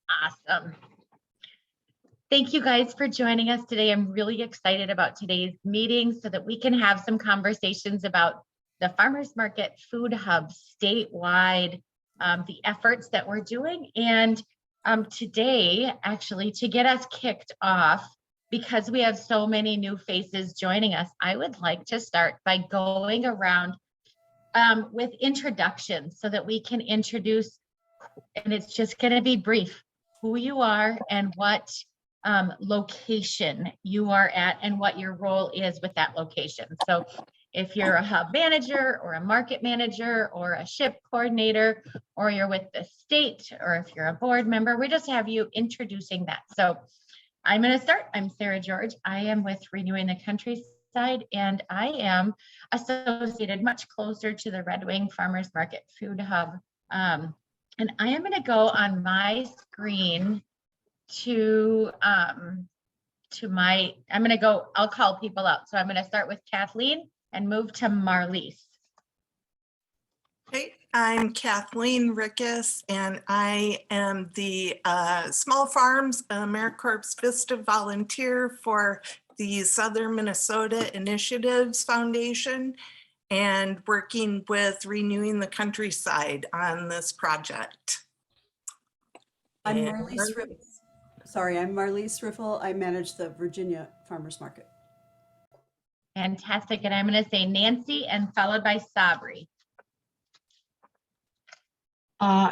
Awesome. Thank you guys for joining us today. I'm really excited about today's meeting so that we can have some conversations about the Farmers Market Food Hub statewide, the efforts that we're doing. And today, actually, to get us kicked off, because we have so many new faces joining us, I would like to start by going around with introductions so that we can introduce, and it's just going to be brief, who you are and what location you are at and what your role is with that location. So if you're a hub manager or a market manager or a ship coordinator, or you're with the state, or if you're a board member, we just have you introducing that. So I'm going to start. I'm Sarah George. I am with Renewing the Countryside, and I am associated much closer to the Red Wing Farmers Market Food Hub. And I am going to go on my screen to my, I'm going to go, I'll call people out. So I'm going to start with Kathleen and move to Marlies. Hey, I'm Kathleen Rickus, and I am the Small Farms AmeriCorps Vista volunteer for the Southern Minnesota Initiatives Foundation, and working with Renewing the Countryside on this project. I'm Marlies Riffle. I manage the Virginia Farmers Market. Fantastic. And I'm going to say Nancy and followed by Sabri.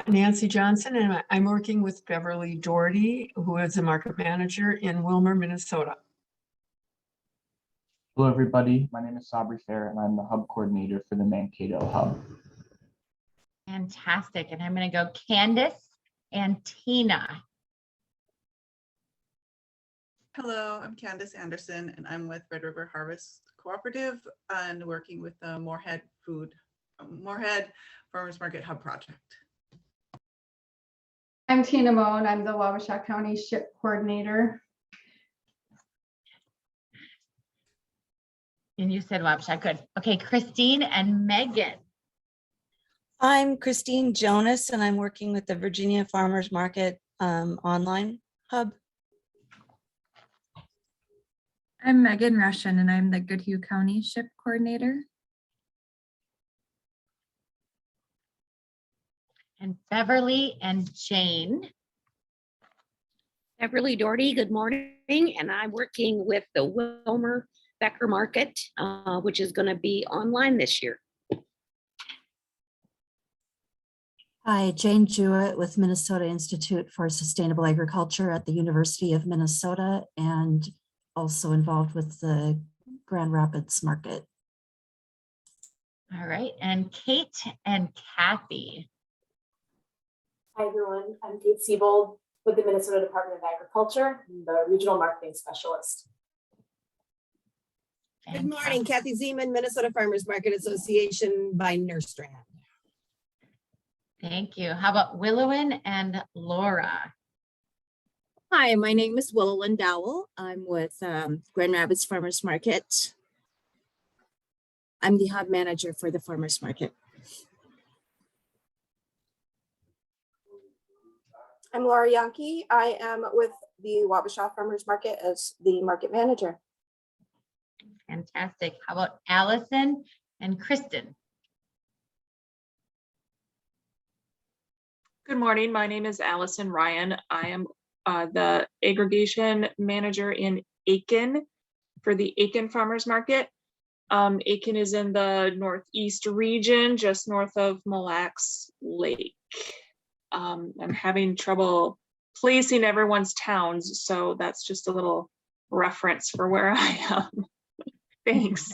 Nancy Johnson, and I'm working with Beverly Doherty, who is a market manager in Wilmer, Minnesota. Hello, everybody. My name is Sabri Fair, and I'm the hub coordinator for the Mankato Hub. Fantastic. And I'm going to go Candace and Tina. Hello, I'm Candace Anderson, and I'm with Red River Harvest Cooperative and working with the Moorhead Farmers Market Hub Project. I'm Tina Moan. I'm the Wabasha County Ship Coordinator. And you said Wabasha, good. Okay, Christine and Megan. I'm Christine Jonas, and I'm working with the Virginia Farmers Market online hub. I'm Megan Russian, and I'm the Goodhue County Ship Coordinator. And Beverly and Jane. Beverly Doherty, good morning. And I'm working with the Wilmer Becker Market, which is going to be online this year. Hi, Jane Jewett with Minnesota Institute for Sustainable Agriculture at the University of Minnesota, and also involved with the Grand Rapids Market. All right, and Kate and Kathy. Hi, everyone. I'm Kate Siebold with the Minnesota Department of Agriculture, the Regional Marketing Specialist. Good morning, Kathy Zeman, Minnesota Farmers Market Association by Nurstrand. Thank you. How about Willowin and Laura? Hi, my name is Willowin Dowell. I'm with Grand Rapids Farmers Market. I'm the hub manager for the Farmers Market. I'm Laura Yankee. I am with the Wabasha Farmers Market as the market manager. Fantastic. How about Allison and Kristen? Good morning. My name is Allison Ryan. I am the aggregation manager in Aiken for the Aiken Farmers Market. Aiken is in the northeast region, just north of Mille Lacs Lake. I'm having trouble placing everyone's towns, so that's just a little reference for where I am. Thanks.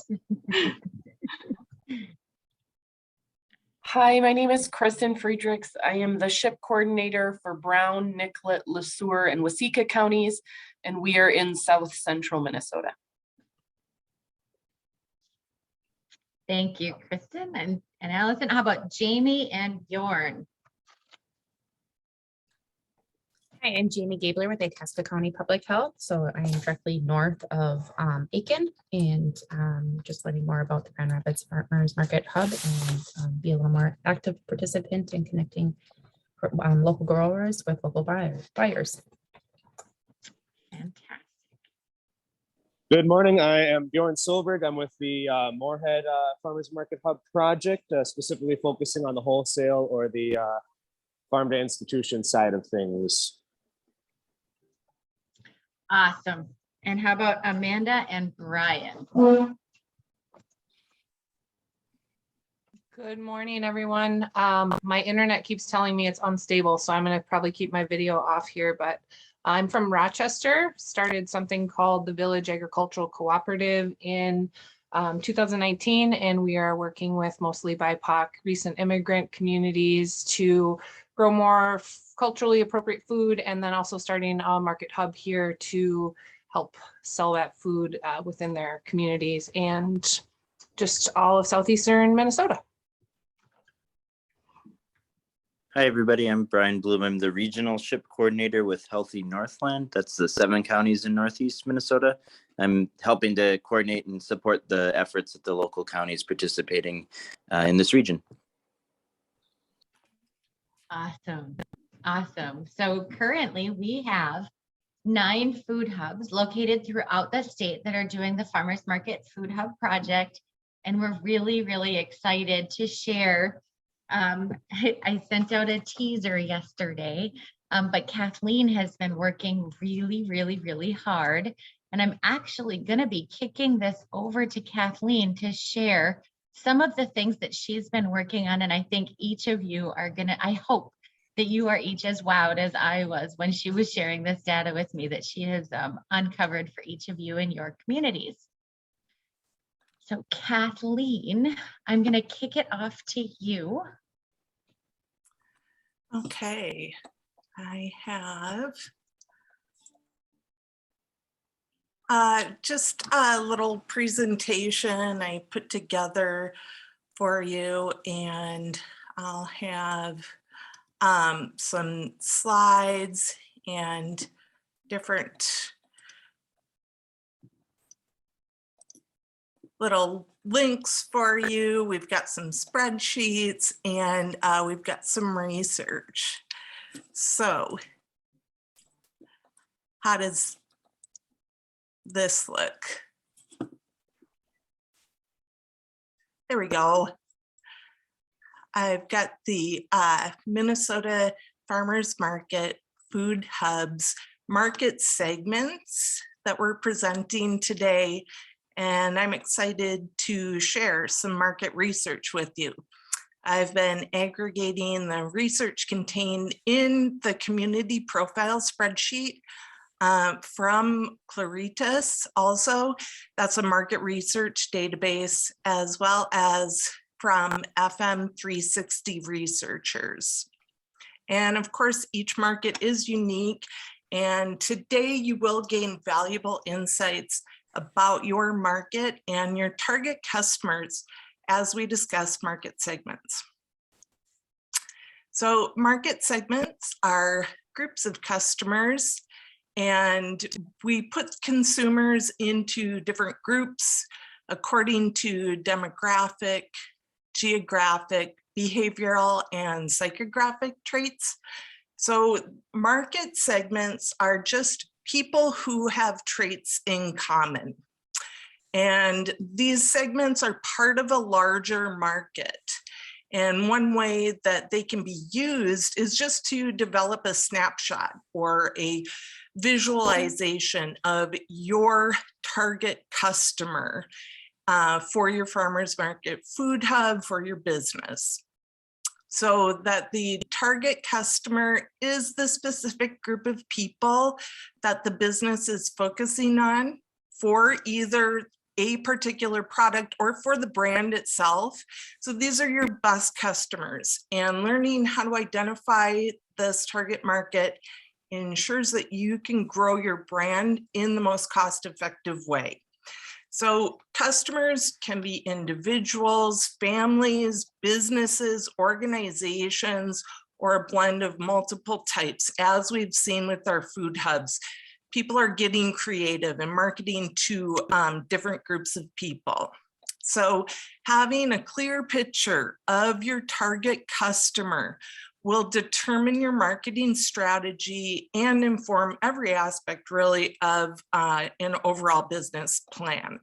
Hi, my name is Kristen Friedrichs. I am the ship coordinator for Brown, Nicollet, Le Sueur, and Waseca counties, and we are in south central Minnesota. Thank you, Kristen and Allison. How about Jamie and Bjorn? Hi, I'm Jamie Gabler with Itasca County Public Health. So I am directly north of Aiken, and just learning more about the Grand Rapids Farmers Market Hub and be a little more active participant in connecting local growers with local buyers. Fantastic. Good morning. I am Bjorn Solberg. I'm with the Moorhead Farmers Market Hub project, specifically focusing on the wholesale or the farm to institution side of things. Awesome. And how about Amanda and Brian? Good morning, everyone. My internet keeps telling me it's unstable, so I'm going to probably keep my video off here, but I'm from Rochester, started something called the Village Agricultural Cooperative in 2019, and we are working with mostly BIPOC recent immigrant communities to grow more culturally appropriate food, and then also starting a market hub here to help sell that food within their communities and just all of southeastern Minnesota. Hi, everybody. I'm Brian Bloom. I'm the regional ship coordinator with Healthy Northland. That's the 7 counties in Northeast Minnesota. I'm helping to coordinate and support the efforts of the local counties participating in this region. Awesome. Awesome. So currently we have 9 food hubs located throughout the state that are doing the Farmers Market Food Hub project. And we're really, really excited to share. I sent out a teaser yesterday, but Kathleen has been working really, really, really hard. And I'm actually going to be kicking this over to Kathleen to share some of the things that she's been working on. And I think each of you are going to, I hope that you are each as wowed as I was when she was sharing this data with me that she has uncovered for each of you in your communities. So Kathleen, I'm going to kick it off to you. Okay, I have just a little presentation I put together for you, and I'll have some slides and different little links for you. We've got some spreadsheets and we've got some research. So how does this look? There we go. I've got the Minnesota Farmers Market Food Hubs market segments that we're presenting today. And I'm excited to share some market research with you. I've been aggregating the research contained in the community profile spreadsheet from Claritas also. That's a market research database, as well as from FM 360 researchers. And of course, each market is unique. And today you will gain valuable insights about your market and your target customers as we discuss market segments. So market segments are groups of customers, and we put consumers into different groups according to demographic, geographic, behavioral, and psychographic traits. So market segments are just people who have traits in common. And these segments are part of a larger market. And one way that they can be used is just to develop a snapshot or a visualization of your target customer for your farmers market food hub for your business. So that the target customer is the specific group of people that the business is focusing on for either a particular product or for the brand itself. So these are your best customers, and learning how to identify this target market ensures that you can grow your brand in the most cost-effective way. So customers can be individuals, families, businesses, organizations, or a blend of multiple types, as we've seen with our food hubs. People are getting creative and marketing to different groups of people. So having a clear picture of your target customer will determine your marketing strategy and inform every aspect really of an overall business plan.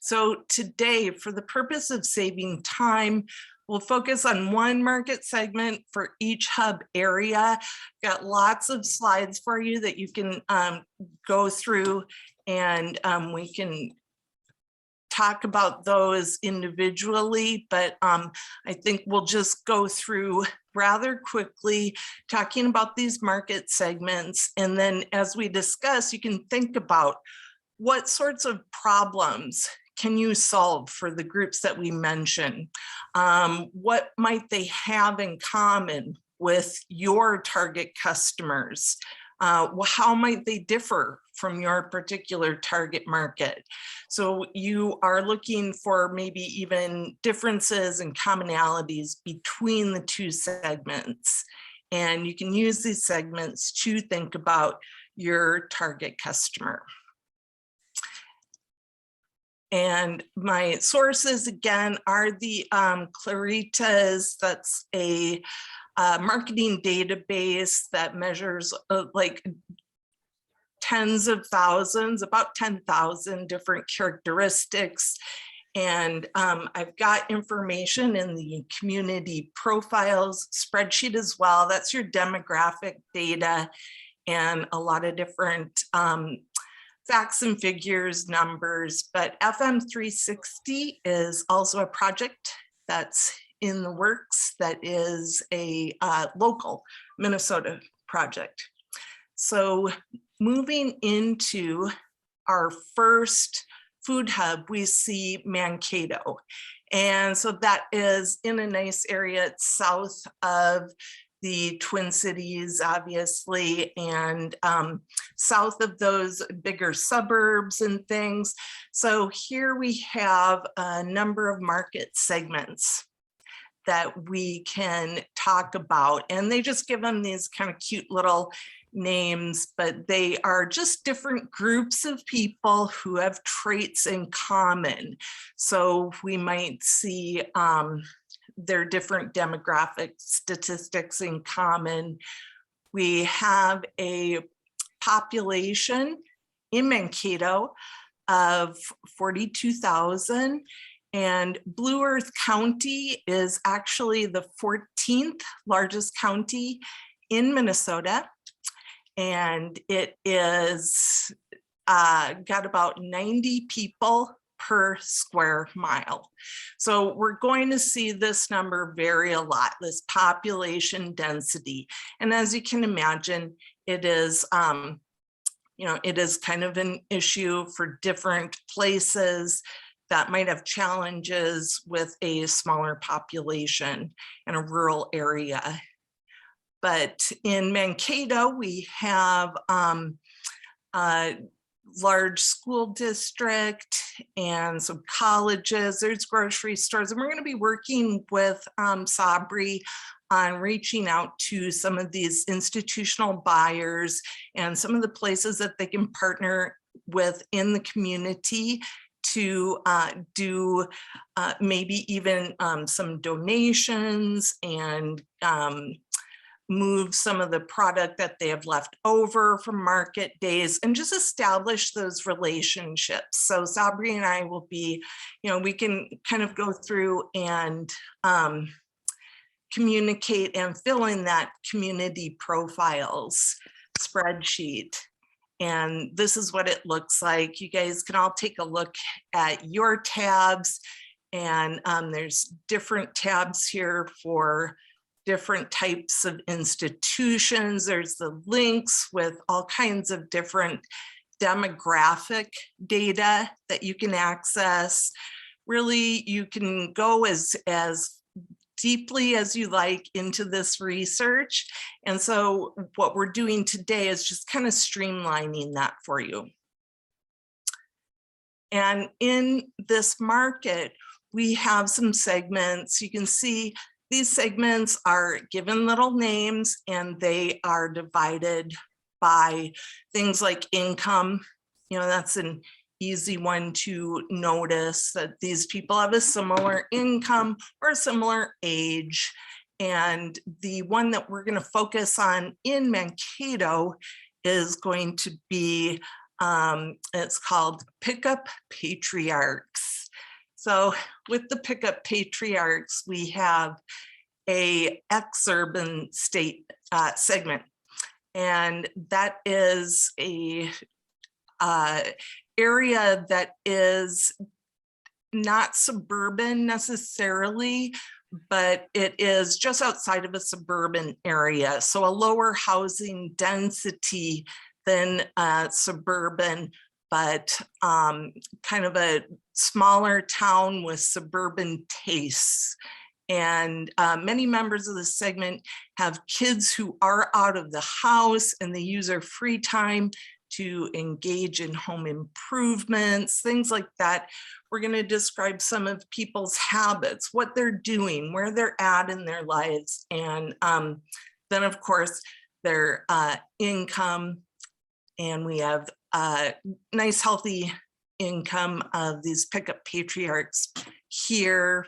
So today, for the purpose of saving time, we'll focus on one market segment for each hub area. Got lots of slides for you that you can go through, and we can talk about those individually, but I think we'll just go through rather quickly talking about these market segments. And then as we discuss, you can think about what sorts of problems can you solve for the groups that we mentioned? What might they have in common with your target customers? How might they differ from your particular target market? So you are looking for maybe even differences and commonalities between the two segments. And you can use these segments to think about your target customer. And my sources again are the Claritas. That's a marketing database that measures like tens of thousands, about 10,000 different characteristics. And I've got information in the community profiles spreadsheet as well. That's your demographic data and a lot of different facts and figures, numbers, but FM 360 is also a project that's in the works that is a local Minnesota project. So moving into our first food hub, we see Mankato. And so that is in a nice area. It's south of the Twin Cities, obviously, and south of those bigger suburbs and things. So here we have a number of market segments that we can talk about, and they just give them these kind of cute little names, but they are just different groups of people who have traits in common. So we might see their different demographic statistics in common. We have a population in Mankato of 42,000, and Blue Earth County is actually the 14th largest county in Minnesota. And it is got about 90 people per square mile. So we're going to see this number vary a lot, this population density. And as you can imagine, it is, it is kind of an issue for different places that might have challenges with a smaller population in a rural area. But in Mankato, we have large school district and some colleges, there's grocery stores, and we're going to be working with Sabri on reaching out to some of these institutional buyers and some of the places that they can partner with in the community to do maybe even some donations and move some of the product that they have left over from market days and just establish those relationships. So Sabri and I will be, we can kind of go through and communicate and fill in that community profiles spreadsheet. And this is what it looks like. You guys can all take a look at your tabs, and there's different tabs here for different types of institutions. There's the links with all kinds of different demographic data that you can access. Really, you can go as deeply as you like into this research. And so what we're doing today is just kind of streamlining that for you. And in this market, we have some segments. You can see these segments are given little names, and they are divided by things like income. That's an easy one to notice, that these people have a similar income or a similar age. And the one that we're going to focus on in Mankato is going to be, it's called Pickup Patriarchs. So with the Pickup Patriarchs, we have a ex-urban state segment. And that is a area that is not suburban necessarily, but it is just outside of a suburban area. So a lower housing density than suburban, but kind of a smaller town with suburban tastes. And many members of the segment have kids who are out of the house and they use their free time to engage in home improvements, things like that. We're going to describe some of people's habits, what they're doing, where they're at in their lives, and then of course their income. And we have nice healthy income of these Pickup Patriarchs here,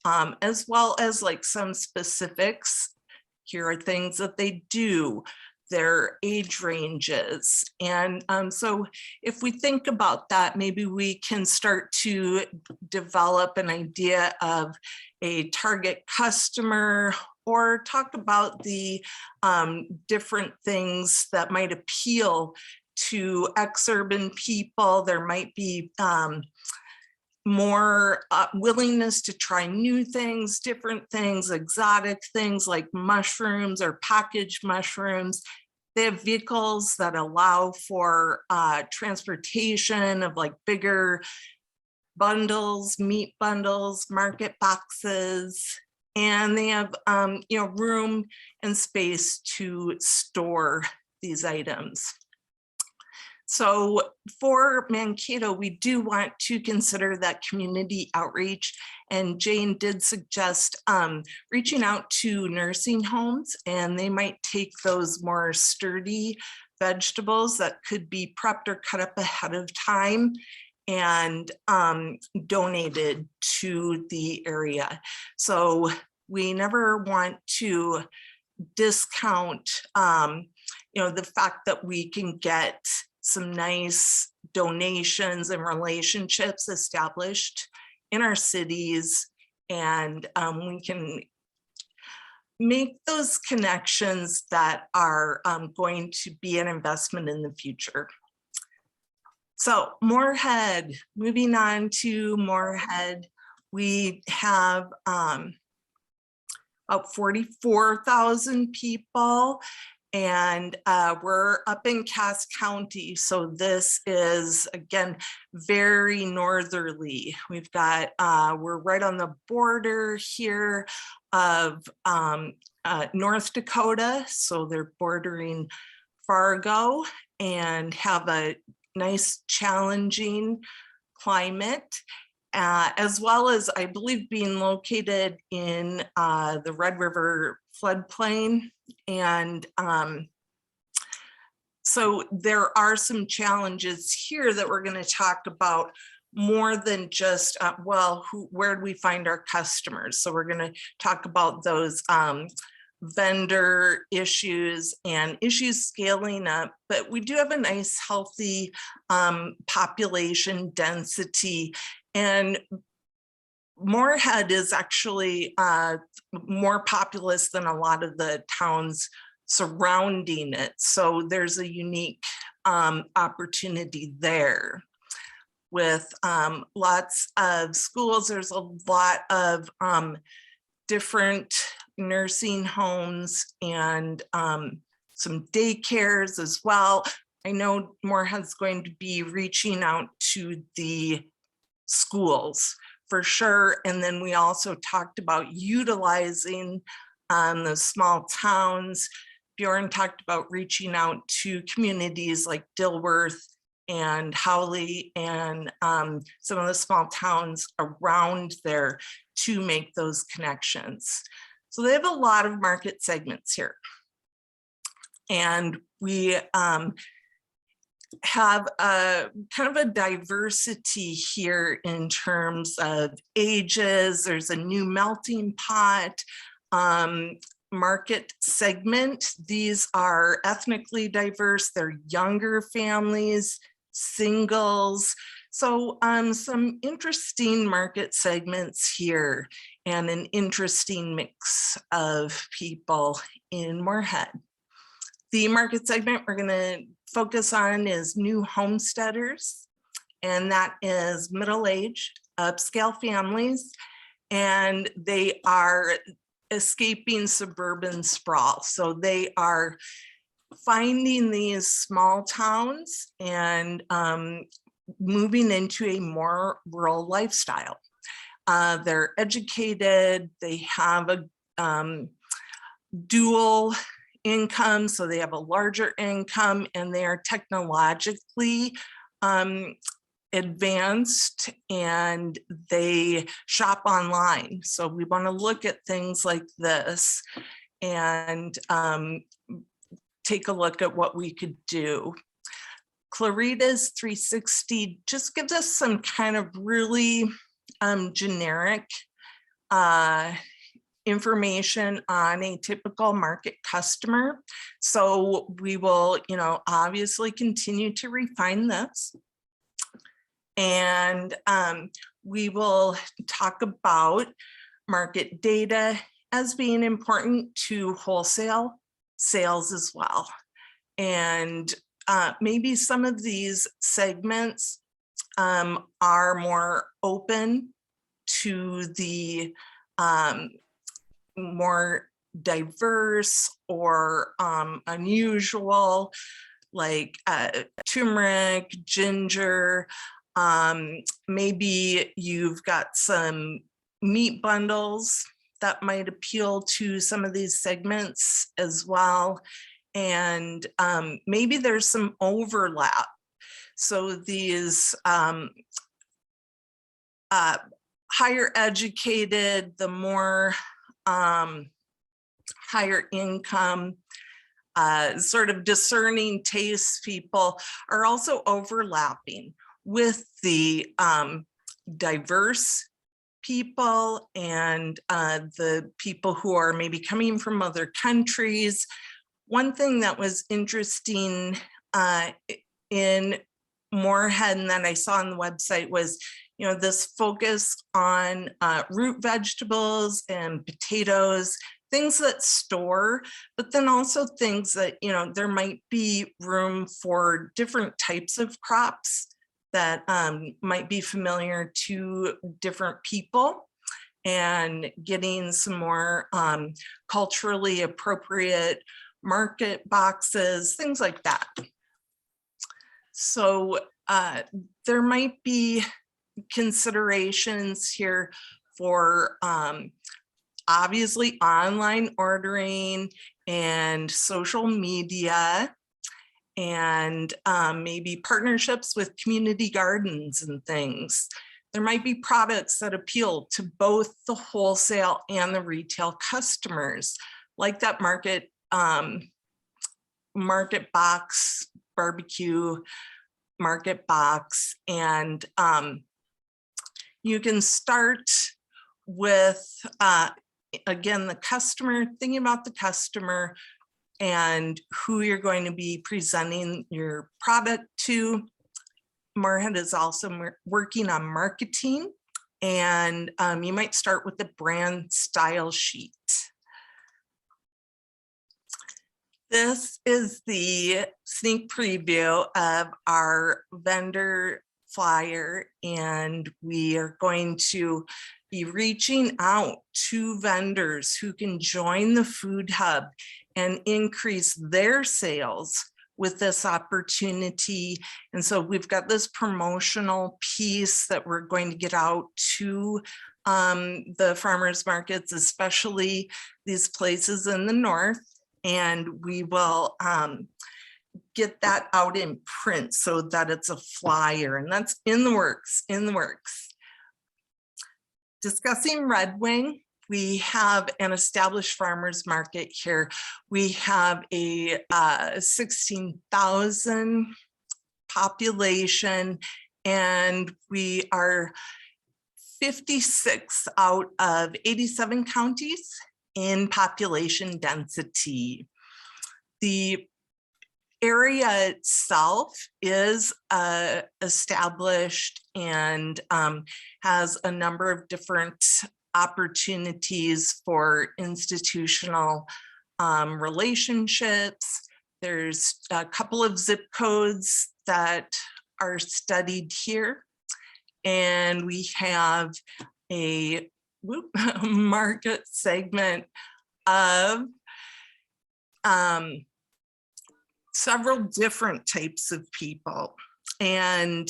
as well as like some specifics. Here are things that they do, their age ranges. And so if we think about that, maybe we can start to develop an idea of a target customer, or talk about the different things that might appeal to ex-urban people. There might be more willingness to try new things, different things, exotic things like mushrooms or packaged mushrooms. They have vehicles that allow for transportation of like bigger bundles, meat bundles, market boxes, and they have room and space to store these items. So for Mankato, we do want to consider that community outreach. And Jane did suggest reaching out to nursing homes, and they might take those more sturdy vegetables that could be prepped or cut up ahead of time and donated to the area. So we never want to discount the fact that we can get some nice donations and relationships established in our cities, and we can make those connections that are going to be an investment in the future. So Moorhead, moving on to Moorhead, we have about 44,000 people. And we're up in Cass County. So this is, again, very northerly. We've got, we're right on the border here of North Dakota. So they're bordering Fargo and have a nice, challenging climate. As well as, I believe, being located in the Red River floodplain. And so there are some challenges here that we're going to talk about, more than just, where do we find our customers? So we're going to talk about those vendor issues and issues scaling up, but we do have a nice, healthy population density. And Moorhead is actually more populous than a lot of the towns surrounding it. So there's a unique opportunity there. With lots of schools, there's a lot of different nursing homes and some daycares as well. I know Moorhead's going to be reaching out to the schools for sure. And then we also talked about utilizing the small towns. Bjorn talked about reaching out to communities like Dilworth and Howley and some of the small towns around there to make those connections. So they have a lot of market segments here. And we have a kind of a diversity here in terms of ages. There's a new melting pot. market segment. These are ethnically diverse, they're younger families, singles. So some interesting market segments here and an interesting mix of people in Moorhead. The market segment we're going to focus on is new homesteaders, and that is middle-aged, upscale families, and they are escaping suburban sprawl. So they are finding these small towns and moving into a more rural lifestyle. They're educated, they have a dual income, so they have a larger income, and they are technologically advanced, and they shop online. So we want to look at things like this and take a look at what we could do. Clarita's 360 just gives us some kind of really generic information on a typical market customer. So we will, obviously continue to refine this. And we will talk about market data as being important to wholesale sales as well. And maybe some of these segments are more open to the more diverse or unusual, like turmeric, ginger. Maybe you've got some meat bundles that might appeal to some of these segments as well. And maybe there's some overlap. So these higher educated, the more higher income, sort of discerning taste people are also overlapping with the diverse people and the people who are maybe coming from other countries. One thing that was interesting in Moorhead and that I saw on the website was, this focus on root vegetables and potatoes, things that store, but then also things that, there might be room for different types of crops that might be familiar to different people, and getting some more culturally appropriate market boxes, things like that. So there might be considerations here for obviously online ordering and social media, and maybe partnerships with community gardens and things. There might be products that appeal to both the wholesale and the retail customers, like that market box barbecue market box. And you can start with, again, the customer, thinking about the customer and who you're going to be presenting your product to. Moorhead is also working on marketing, and you might start with the brand style sheet. This is the sneak preview of our vendor flyer, and we are going to be reaching out to vendors who can join the Food Hub and increase their sales with this opportunity. And so we've got this promotional piece that we're going to get out to the farmers markets, especially these places in the north. And we will get that out in print so that it's a flyer, and that's in the works, Discussing Red Wing, we have an established farmers market here. We have a 16,000 population, and we are 56 out of 87 counties in population density. The area itself is established and has a number of different opportunities for institutional relationships. There's a couple of zip codes that are studied here. And we have a market segment of several different types of people. And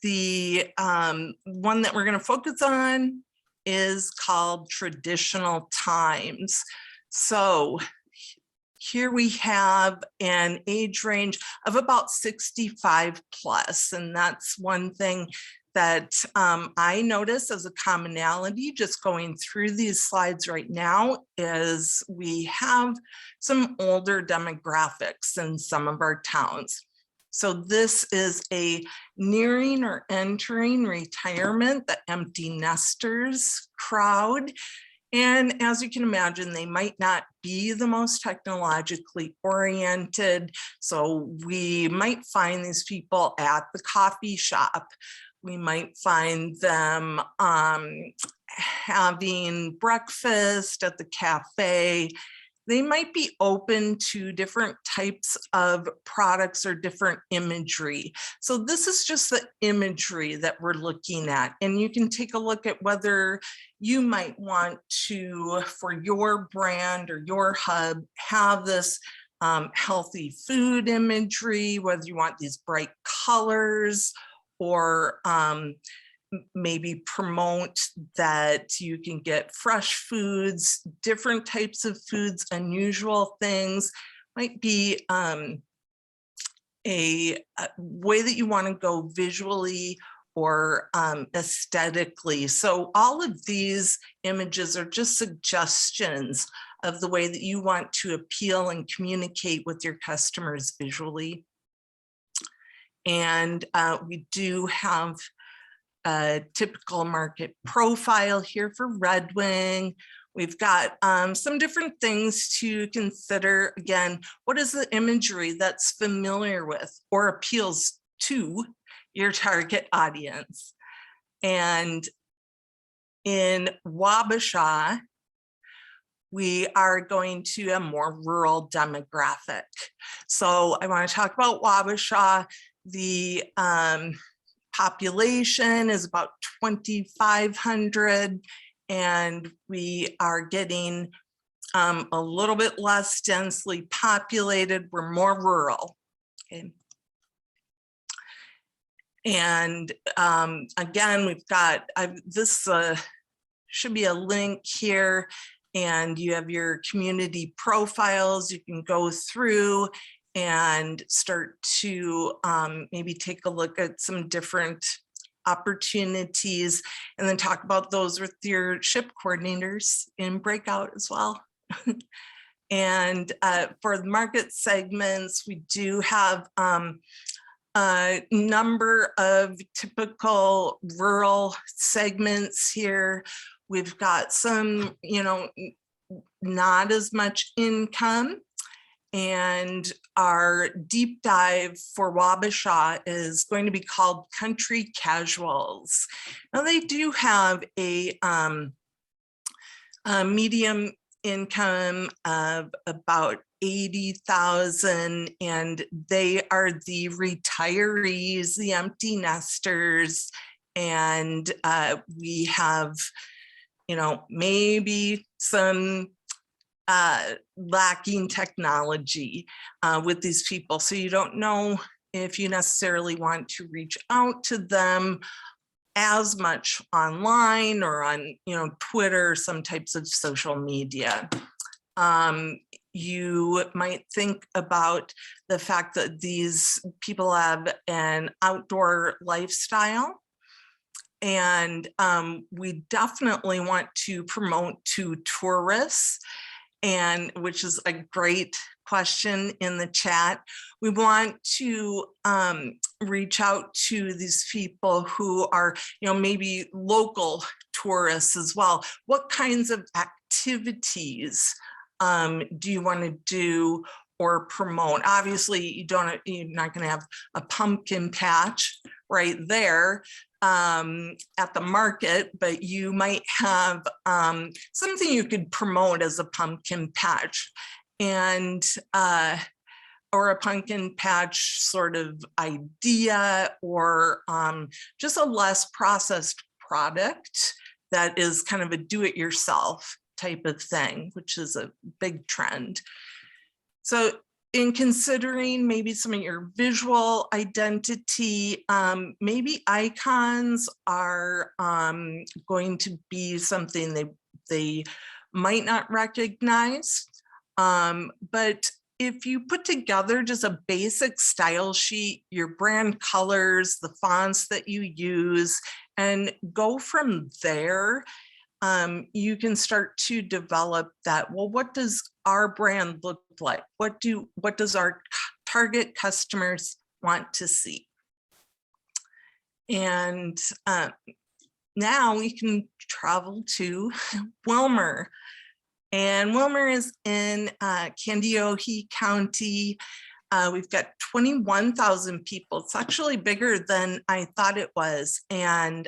the one that we're going to focus on is called traditional times. So here we have an age range of about 65 plus, and that's one thing that I notice as a commonality just going through these slides right now is we have some older demographics in some of our towns. So this is a nearing or entering retirement, the empty nesters crowd. And as you can imagine, they might not be the most technologically oriented. So we might find these people at the coffee shop. We might find them having breakfast at the cafe. They might be open to different types of products or different imagery. So this is just the imagery that we're looking at. And you can take a look at whether you might want to, for your brand or your hub, have this healthy food imagery, whether you want these bright colors, or maybe promote that you can get fresh foods, different types of foods, unusual things. Might be a way that you want to go visually or aesthetically. So all of these images are just suggestions of the way that you want to appeal and communicate with your customers visually. And we do have a typical market profile here for Red Wing. We've got some different things to consider. Again, what is the imagery that's familiar with or appeals to your target audience? And in Wabasha, we are going to a more rural demographic. So I want to talk about Wabasha. The population is about 2,500, and we are getting a little bit less densely populated. We're more rural. Okay. And again, we've got this should be a link here, and you have your community profiles. You can go through and start to maybe take a look at some different opportunities, and then talk about those with your ship coordinators in breakout as well. And for the market segments, we do have a number of typical rural segments here. We've got some, not as much income. And our deep dive for Wabasha is going to be called Country Casuals. Now they do have a medium income of about 80,000, and they are the retirees, the empty nesters, and we have, maybe some lacking technology with these people. So you don't know if you necessarily want to reach out to them as much online or on, Twitter, some types of social media. You might think about the fact that these people have an outdoor lifestyle. And we definitely want to promote to tourists, and which is a great question in the chat. We want to reach out to these people who are, maybe local tourists as well. What kinds of activities do you want to do or promote? Obviously, you're not going to have a pumpkin patch right there at the market, but you might have something you could promote as a pumpkin patch, and or a pumpkin patch sort of idea, or just a less processed product that is kind of a do-it-yourself type of thing, which is a big trend. So in considering maybe some of your visual identity, maybe icons are going to be something they might not recognize. But if you put together just a basic style sheet, your brand colors, the fonts that you use, and go from there, you can start to develop that. Well, what does our brand look like? What does our target customers want to see? And now we can travel to Wilmer. And Wilmer is in Kandiyohi County. We've got 21,000 people. It's actually bigger than I thought it was. And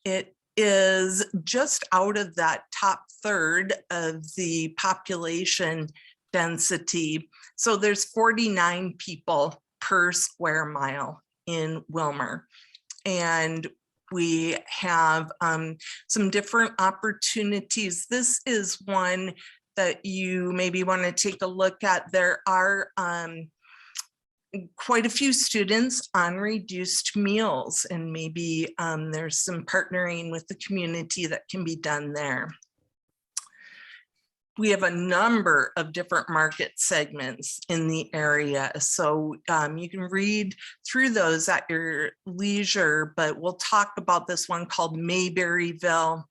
it is just out of that top third of the population density. So there's 49 people per square mile in Wilmer. And we have some different opportunities. This is one that you maybe want to take a look at. There are quite a few students on reduced meals, and maybe there's some partnering with the community that can be done there. We have a number of different market segments in the area, so you can read through those at your leisure, but we'll talk about this one called Mayberryville.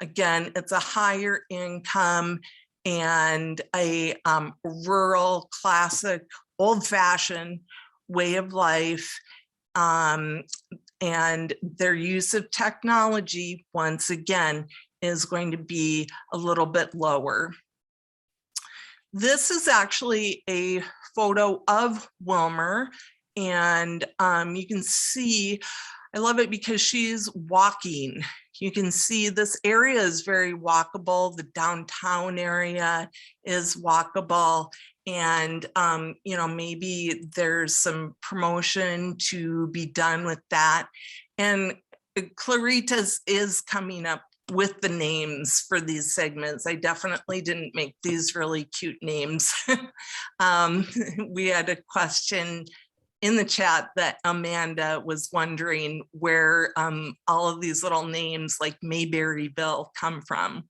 Again, it's a higher income and a rural, classic, old-fashioned way of life, and their use of technology, once again, is going to be a little bit lower. This is actually a photo of Wilmer, and you can see, I love it because she's walking. You can see this area is very walkable. The downtown area is walkable, and you know, maybe there's some promotion to be done with that. And Clarita's is coming up with the names for these segments. I definitely didn't make these really cute names. We had a question in the chat that Amanda was wondering where all of these little names like Mayberryville come from.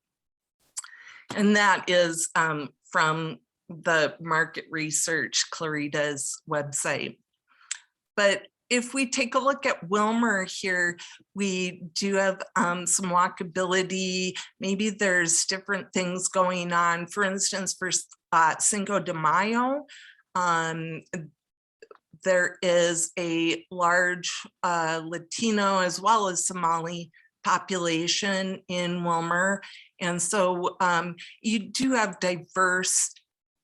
And that is from the market research, Clarita's website. But if we take a look at Wilmer here, we do have some walkability. Maybe there's different things going on. For instance, for Cinco de Mayo, there is a large Latino as well as Somali population in Wilmer. And so you do have diverse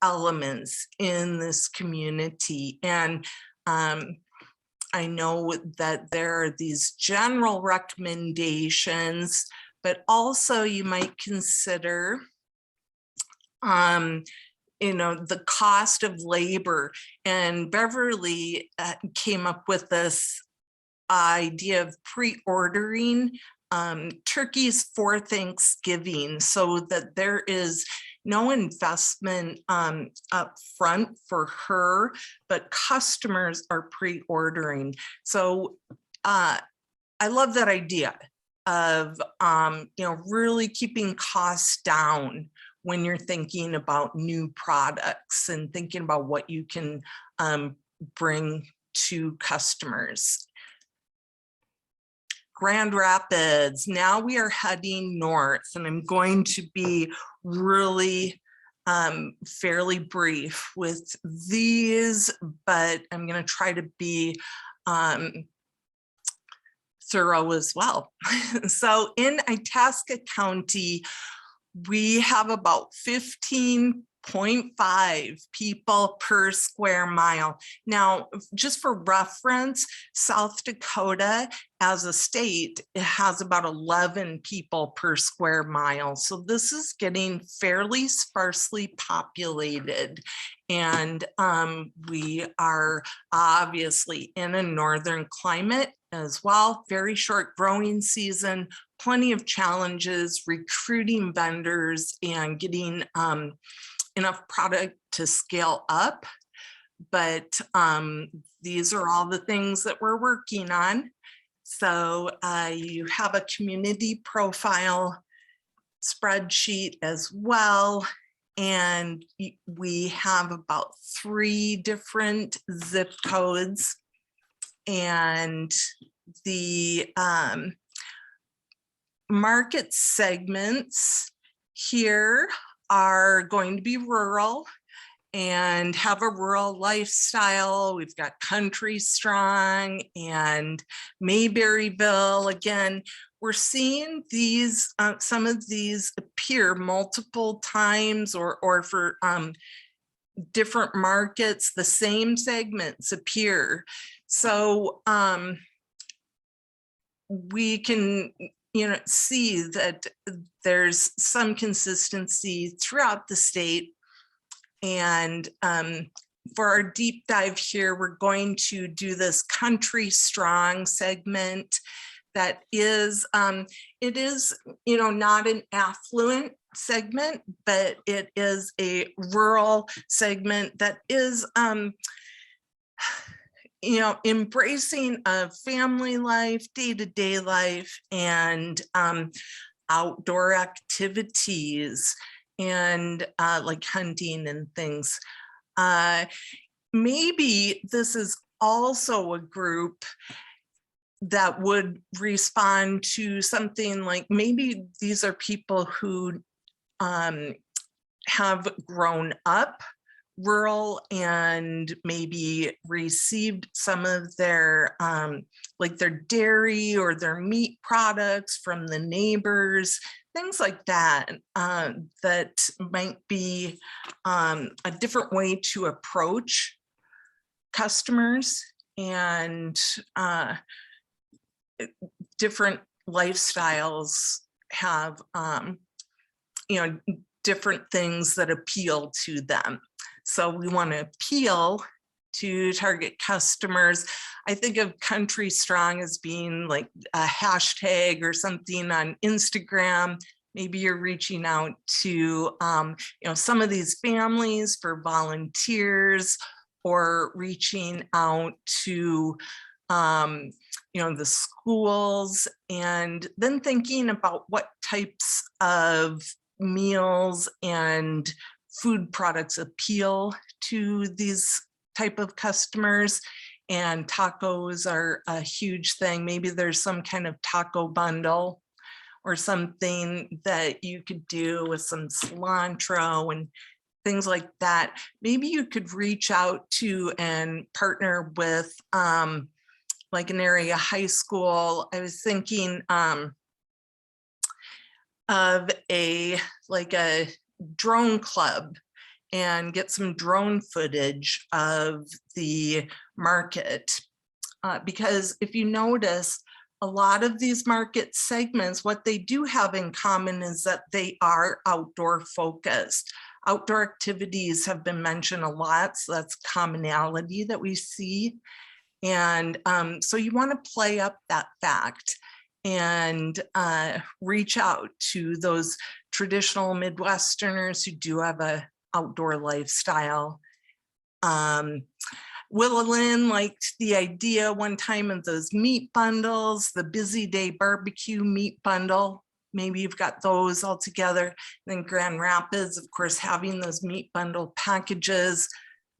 elements in this community. And I know that there are these general recommendations, but also you might consider, you know, the cost of labor. And Beverly came up with this idea of pre-ordering turkeys for Thanksgiving, so that there is no investment up front for her, but customers are pre-ordering. So I love that idea of you know, really keeping costs down when you're thinking about new products and thinking about what you can bring to customers. Grand Rapids, now we are heading north, and I'm going to be really fairly brief with these, but I'm going to try to be thorough as well. So in Itasca County, we have about 15.5 people per square mile. Now, just for reference, South Dakota as a state, it has about 11 people per square mile. So this is getting fairly sparsely populated. And we are obviously in a northern climate as well, very short growing season, plenty of challenges, recruiting vendors and getting enough product to scale up. But these are all the things that we're working on. So you have a community profile spreadsheet as well. And we have about 3 different zip codes. And the market segments here are going to be rural and have a rural lifestyle. We've got Country Strong and Mayberryville. Again, we're seeing these, some of these appear multiple times or for different markets, the same segments appear. So we can, see that there's some consistency throughout the state. And for our deep dive here, we're going to do this Country Strong segment that is, it is, not an affluent segment, but it is a rural segment that is, embracing a family life, day-to-day life, and outdoor activities and like hunting and things. Maybe this is also a group that would respond to something like, maybe these are people who have grown up rural and maybe received some of their like their dairy or their meat products from the neighbors, things like that, that might be a different way to approach customers, and different lifestyles have different things that appeal to them. So we want to appeal to target customers. I think of Country Strong as being like a hashtag or something on Instagram. Maybe you're reaching out to some of these families for volunteers, or reaching out to the schools, and then thinking about what types of meals and food products appeal to these type of customers. And tacos are a huge thing. Maybe there's some kind of taco bundle or something that you could do with some cilantro and things like that. Maybe you could reach out to and partner with like an area high school. I was thinking of a drone club and get some drone footage of the market. Because if you notice, a lot of these market segments, what they do have in common is that they are outdoor focused. Outdoor activities have been mentioned a lot, so that's commonality that we see. And so you want to play up that fact and reach out to those traditional Midwesterners who do have a outdoor lifestyle. Willa Lynn liked the idea one time of those meat bundles, the Busy Day Barbecue meat bundle. Maybe you've got those all together. And then Grand Rapids, of course, having those meat bundle packages.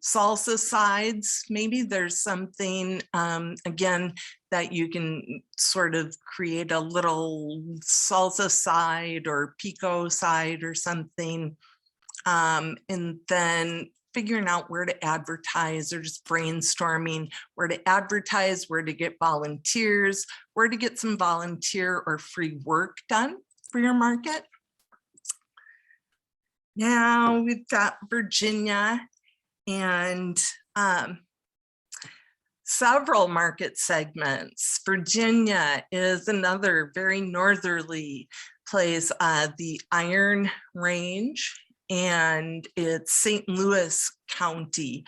Salsa sides, maybe there's something, again, that you can sort of create a little salsa side or pico side or something. And then figuring out where to advertise, or just brainstorming where to advertise, where to get volunteers, where to get some volunteer or free work done for your market. Now we've got Virginia and several market segments. Virginia is another very northerly place, the Iron Range, and it's St. Louis County.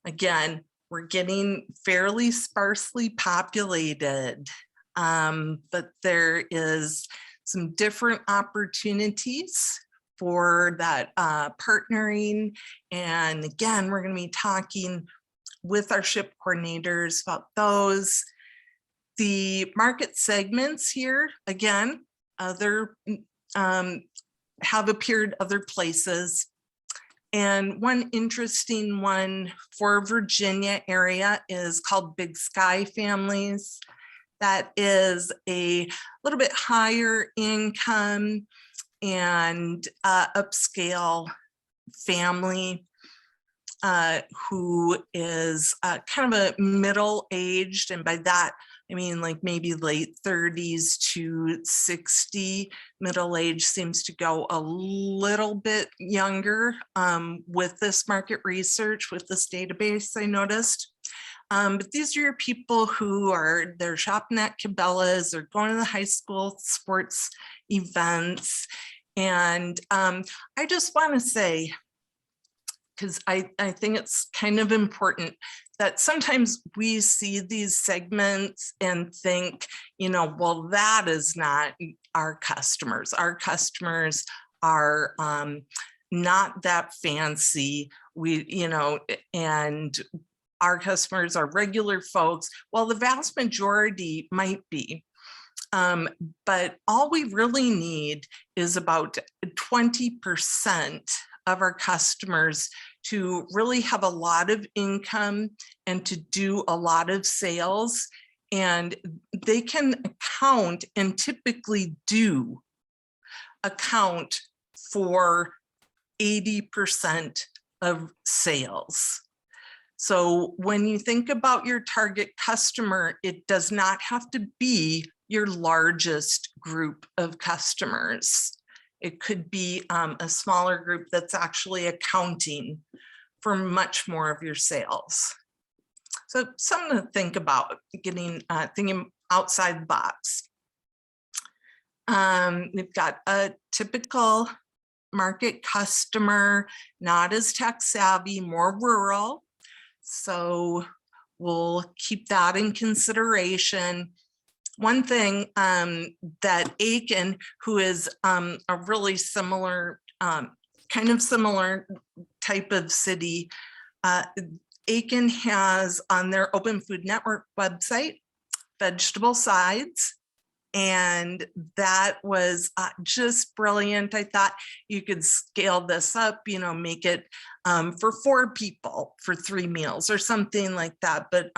Again, we're getting fairly sparsely populated, but there is some different opportunities for that partnering. And again, we're going to be talking with our ship coordinators about those. The market segments here, again, other have appeared other places. And one interesting one for Virginia area is called Big Sky Families. That is a little bit higher income and upscale family who is kind of a middle-aged, and by that I mean like maybe late 30s to 60. Middle age seems to go a little bit younger with this market research, with this database I noticed. But these are your people who are, they're shopping at Cabela's or going to the high school sports events. And I just want to say, because I think it's kind of important that sometimes we see these segments and think, you know, well, that is not our customers. Our customers are not that fancy. We, you know, and our customers are regular folks. Well, the vast majority might be. But all we really need is about 20% of our customers to really have a lot of income and to do a lot of sales. And they can account and typically do account for 80% of sales. So when you think about your target customer, it does not have to be your largest group of customers. It could be a smaller group that's actually accounting for much more of your sales. So something to think about, thinking outside the box. We've got a typical market customer, not as tech savvy, more rural. So we'll keep that in consideration. One thing that Aiken, who is a really similar, kind of similar type of city, Aiken has on their Open Food Network website, vegetable sides. And that was just brilliant. I thought you could scale this up, you know, make it for 4 people for 3 meals or something like that. But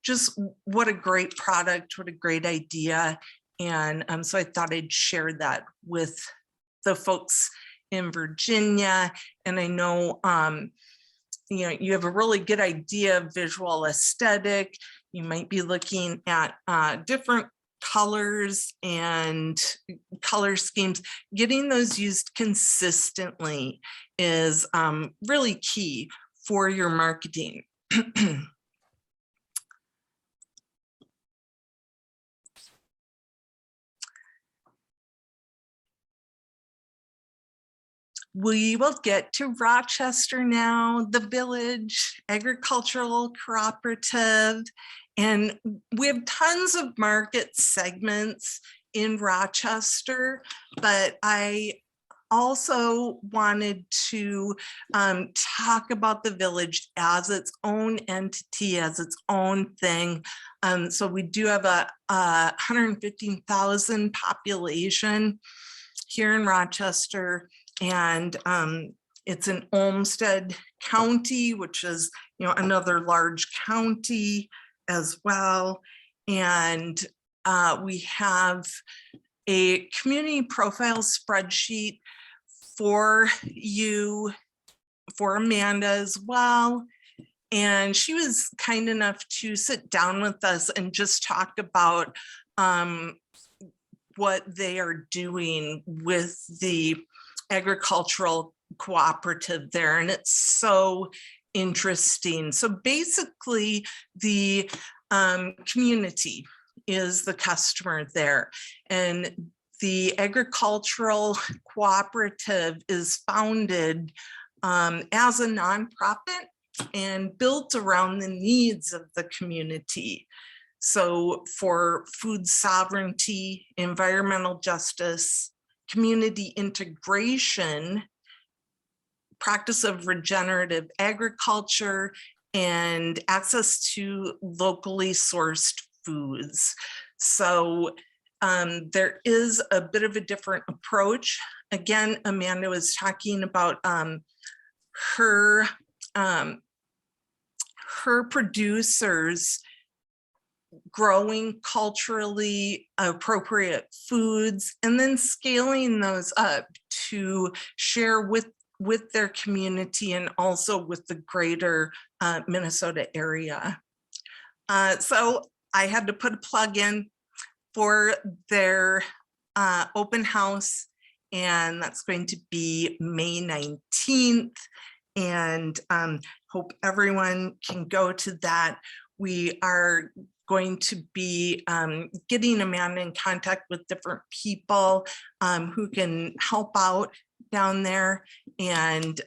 just what a great product, what a great idea. And so I thought I'd share that with the folks in Virginia. And I know, you know, you have a really good idea of visual aesthetic. You might be looking at different colors and color schemes. Getting those used consistently is really key for your marketing. We will get to Rochester now, the Village Agricultural Cooperative, and we have tons of market segments in Rochester, but I also wanted to talk about the Village as its own entity, as its own thing. So we do have a 115,000 population here in Rochester, and it's in Olmsted County, which is, you know, another large county as well. And we have a community profile spreadsheet for you, for Amanda as well. And she was kind enough to sit down with us and just talk about what they are doing with the agricultural cooperative there, and it's so interesting. So basically, the community is the customer there, and the agricultural cooperative is founded as a nonprofit and built around the needs of the community. So for food sovereignty, environmental justice, community integration, practice of regenerative agriculture, and access to locally sourced foods. So there is a bit of a different approach. Again, Amanda was talking about her producers growing culturally appropriate foods and then scaling those up to share with their community and also with the greater Minnesota area. So I had to put a plug in for their open house, and that's going to be May 19th. And hope everyone can go to that. We are going to be getting Amanda in contact with different people who can help out down there, and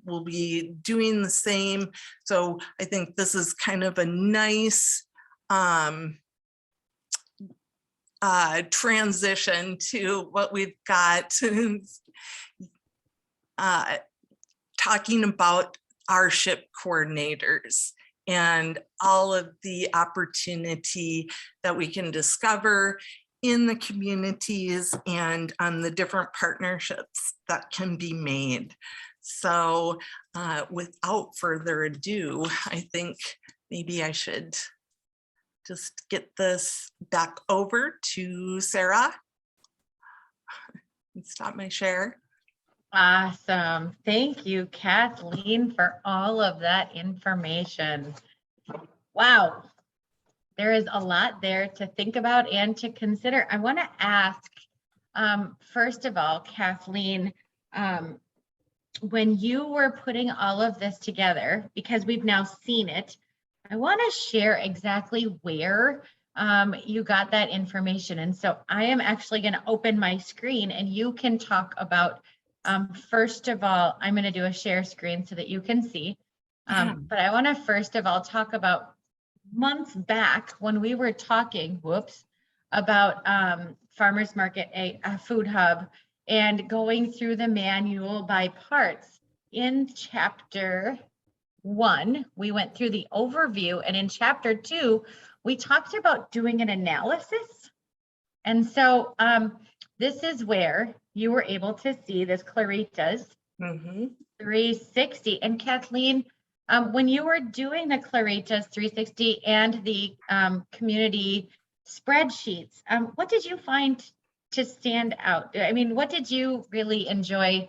we'll be doing the same. So I think this is kind of a nice transition to what we've got talking about our ship coordinators and all of the opportunity that we can discover in the communities and on the different partnerships that can be made. So without further ado, I think maybe I should just get this back over to Sarah and stop my share. Awesome. Thank you, Kathleen, for all of that information. Wow. There is a lot there to think about and to consider. I want to ask, first of all, Kathleen, when you were putting all of this together, because we've now seen it, I want to share exactly where you got that information. And so I am actually going to open my screen and you can talk about, first of all, I'm going to do a share screen so that you can see. But I want to first of all talk about months back when we were talking, about Farmers Market, a food hub, and going through the manual by parts. In chapter 1, we went through the overview, and in chapter 2, we talked about doing an analysis. And so this is where you were able to see this Claritas 360. And Kathleen, when you were doing the Claritas 360 and the community spreadsheets, what did you find to stand out? I mean, what did you really enjoy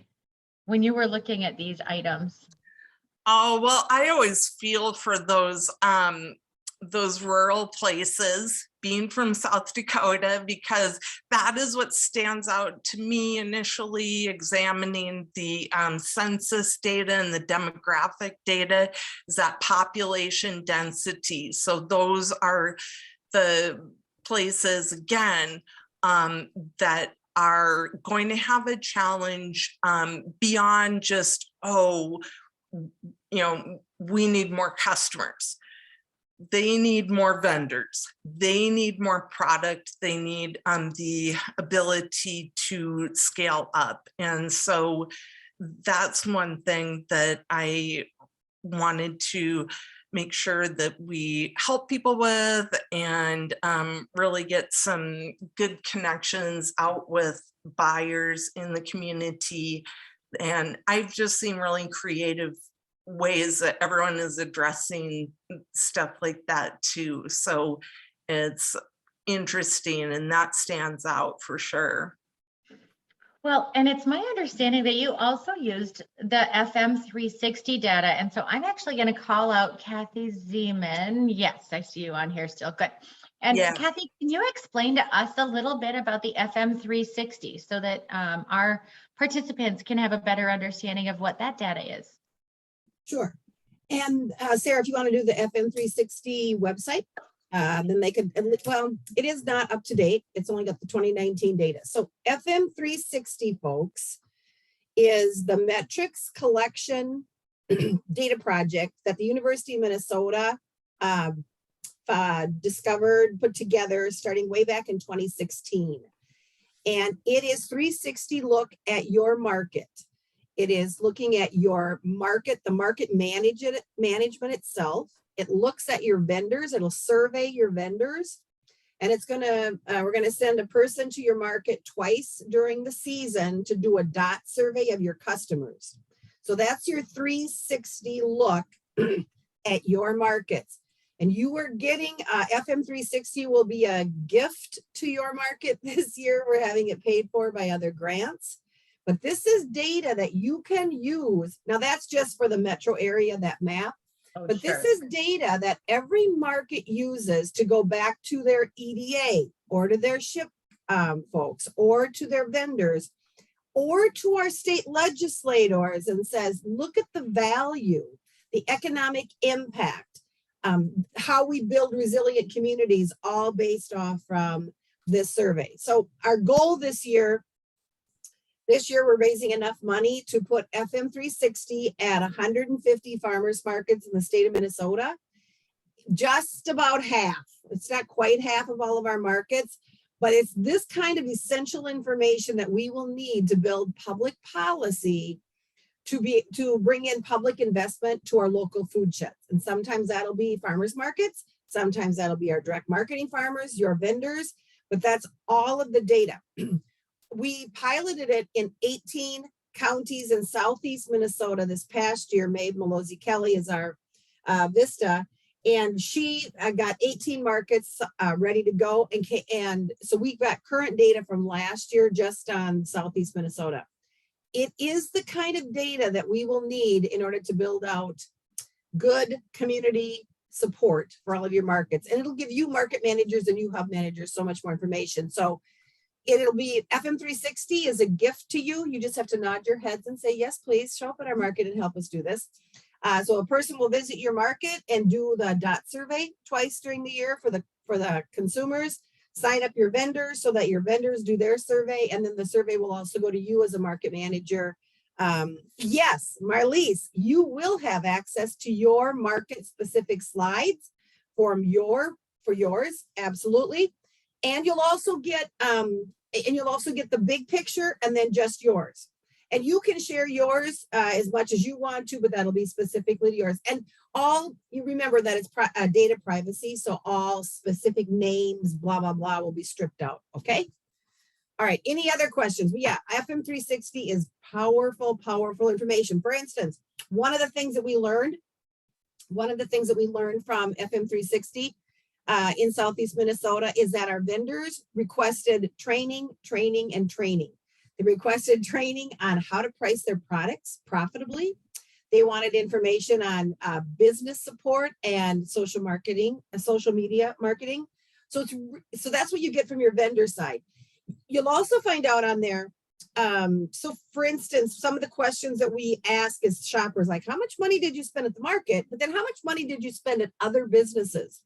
when you were looking at these items? Oh, well, I always feel for those rural places, being from South Dakota, because that is what stands out to me initially examining the census data and the demographic data, is that population density. So those are the places, again, that are going to have a challenge beyond just, oh, you know, we need more customers. They need more vendors. They need more product. They need the ability to scale up. And so that's one thing that I wanted to make sure that we help people with, and really get some good connections out with buyers in the community. And I've just seen really creative ways that everyone is addressing stuff like that too. So it's interesting, and that stands out for sure. Well, and it's my understanding that you also used the FM 360 data. And so I'm actually going to call out Kathy Zeman. Yes, I see you on here still. Good. And Yeah. Kathy, can you explain to us a little bit about the FM 360 so that our participants can have a better understanding of what that data is? Sure. And Sarah, if you want to do the FM 360 website, then they could, well, it is not up to date. It's only got the 2019 data. So FM 360, folks, is the metrics collection data project that the University of Minnesota discovered, put together starting way back in 2016. And it is 360 look at your market. It is looking at your market, the market management itself. It looks at your vendors. It'll survey your vendors. And it's we're gonna send a person to your market twice during the season to do a dot survey of your customers. So that's your 360 look at your markets. And you are getting FM 360 will be a gift to your market this year. We're having it paid for by other grants. But this is data that you can use. Now that's just for the metro area, that map. But this is data that every market uses to go back to their EDA or to their ship folks or to their vendors or to our state legislators and says, look at the value, the economic impact, how we build resilient communities, all based off from this survey. So our goal this year we're raising enough money to put FM 360 at 150 farmers markets in the state of Minnesota. Just about half. It's not quite half of all of our markets, but it's this kind of essential information that we will need to build public policy to bring in public investment to our local food sheds. And sometimes that'll be farmers markets. Sometimes that'll be our direct marketing farmers, your vendors, but that's all of the data. We piloted it in 18 counties in Southeast Minnesota this past year. Maeve Malozzi Kelly is our Vista, and she got 18 markets ready to go. And so we've got current data from last year just on Southeast Minnesota. It is the kind of data that we will need in order to build out good community support for all of your markets. And it'll give you market managers and you hub managers so much more information. So it'll be FM 360 is a gift to you. You just have to nod your heads and say, yes, please show up at our market and help us do this. So a person will visit your market and do the dot survey twice during the year for the consumers, sign up your vendors so that your vendors do their survey. And then the survey will also go to you as a market manager. Yes, Marlise, you will have access to your market specific slides for yours. Absolutely. And you'll also get the big picture and then just yours. And you can share yours as much as you want to, but that'll be specifically to yours. And you remember that it's data privacy. So all specific names, blah, blah, blah will be stripped out. Okay. All right. Any other questions? Well, yeah, FM 360 is powerful, powerful information. For instance, one of the things that we learned from FM 360 in Southeast Minnesota is that our vendors requested training. They requested training on how to price their products profitably. They wanted information on business support and social media marketing. So that's what you get from your vendor side. You'll also find out on there. So for instance, some of the questions that we ask as shoppers, like how much money did you spend at the market? But then how much money did you spend at other businesses?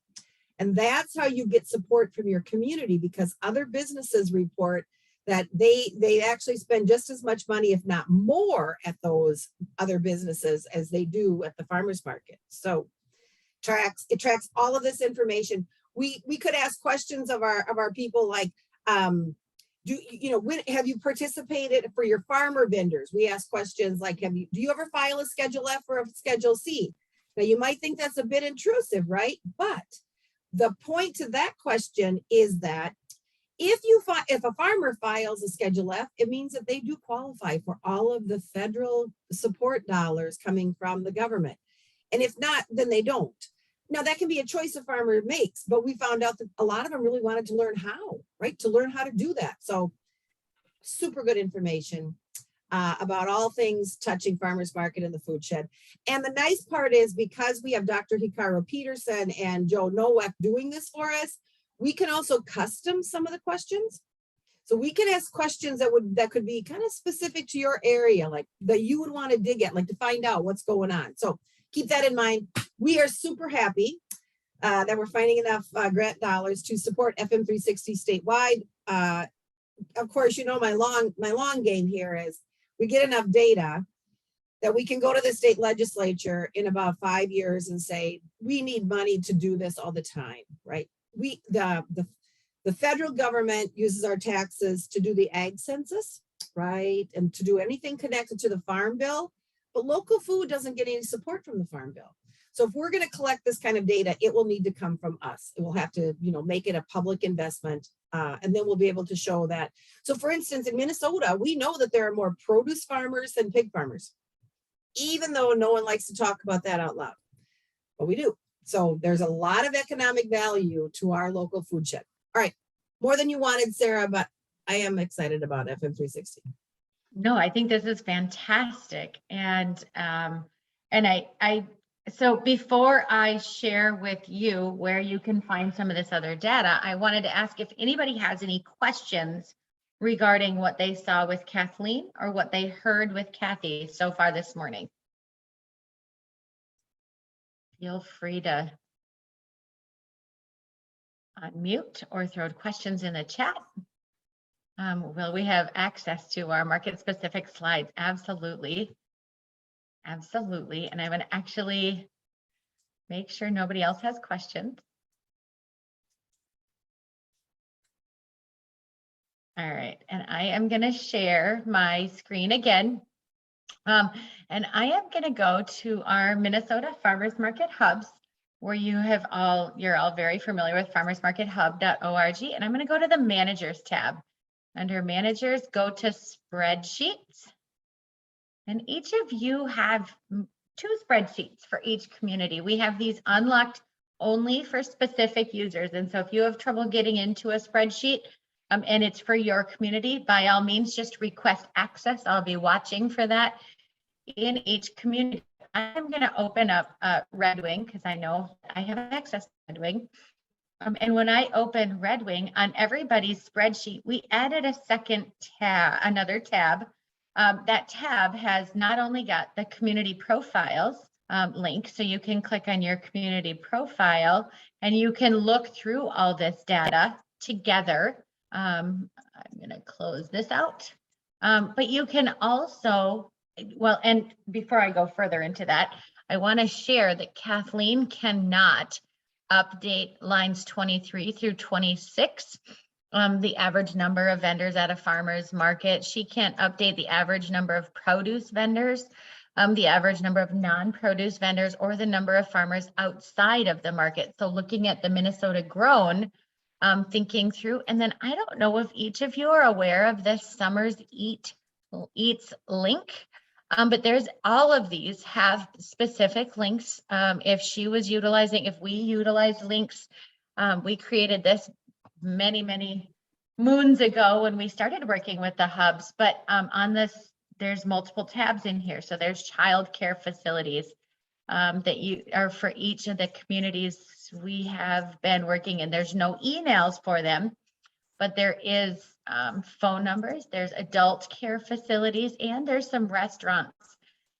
And that's how you get support from your community, because other businesses report that they actually spend just as much money, if not more, at those other businesses as they do at the farmers market. So it tracks all of this information. We could ask questions of our people like, when have you participated for your farmer vendors? We ask questions like, do you ever file a Schedule F or a Schedule C? Now you might think that's a bit intrusive, right? But the point to that question is that if a farmer files a Schedule F, it means that they do qualify for all of the federal support dollars coming from the government. And if not, then they don't. Now that can be a choice a farmer makes, but we found out that a lot of them really wanted to learn how, right? To learn how to do that. So super good information about all things touching farmers market and the food shed. And the nice part is, because we have Dr. Hikaru Peterson and Joe Nowak doing this for us, We can also custom some of the questions. So we can ask questions that could be kind of specific to your area, like that you would want to dig at, like to find out what's going on. So keep that in mind. We are super happy that we're finding enough grant dollars to support FM 360 statewide. Of course, you know, my long game here is we get enough data that we can go to the state legislature in about 5 years and say, we need money to do this all the time, right? The federal government uses our taxes to do the ag census, right? And to do anything connected to the farm bill, but local food doesn't get any support from the farm bill. So if we're going to collect this kind of data, it will need to come from us. It will have to, you know, make it a public investment, and then we'll be able to show that. So for instance, in Minnesota, we know that there are more produce farmers than pig farmers, even though no one likes to talk about that out loud, but we do. So there's a lot of economic value to our local food shed. All right, more than you wanted, Sarah, but I am excited about FM 360. No, I think this is fantastic. So before I share with you where you can find some of this other data, I wanted to ask if anybody has any questions regarding what they saw with Kathleen or what they heard with Kathy so far this morning. Feel free to unmute or throw questions in the chat. Will we have access to our market specific slides? Absolutely. Absolutely. And I'm going to actually make sure nobody else has questions. All right. And I am going to share my screen again. And I am going to go to our Minnesota Farmers Market hubs, where you're all very familiar with farmersmarkethub.org. And I'm going to go to the managers tab. Under managers, go to spreadsheets. And each of you have 2 spreadsheets for each community. We have these unlocked only for specific users. And so if you have trouble getting into a spreadsheet and it's for your community, by all means, just request access. I'll be watching for that in each community. I'm going to open up Red Wing because I know I have access to Red Wing. And when I open Red Wing on everybody's spreadsheet, we added a second tab, another tab. That tab has not only got the community profiles link, so you can click on your community profile and you can look through all this data together. I'm going to close this out. But you can also, and before I go further into that, I want to share that Kathleen cannot update lines 23 through 26. The average number of vendors at a farmer's market. She can't update the average number of produce vendors, the average number of non-produce vendors, or the number of farmers outside of the market. So looking at the Minnesota grown, thinking through, and then I don't know if each of you are aware of this Summer's Eats link, but there's all of these have specific links. If we utilized links, we created this many moons ago when we started working with the hubs, but on this, there's multiple tabs in here. So there's child care facilities that you are for each of the communities we have been working in. There's no emails for them, but there is phone numbers, there's adult care facilities, and there's some restaurants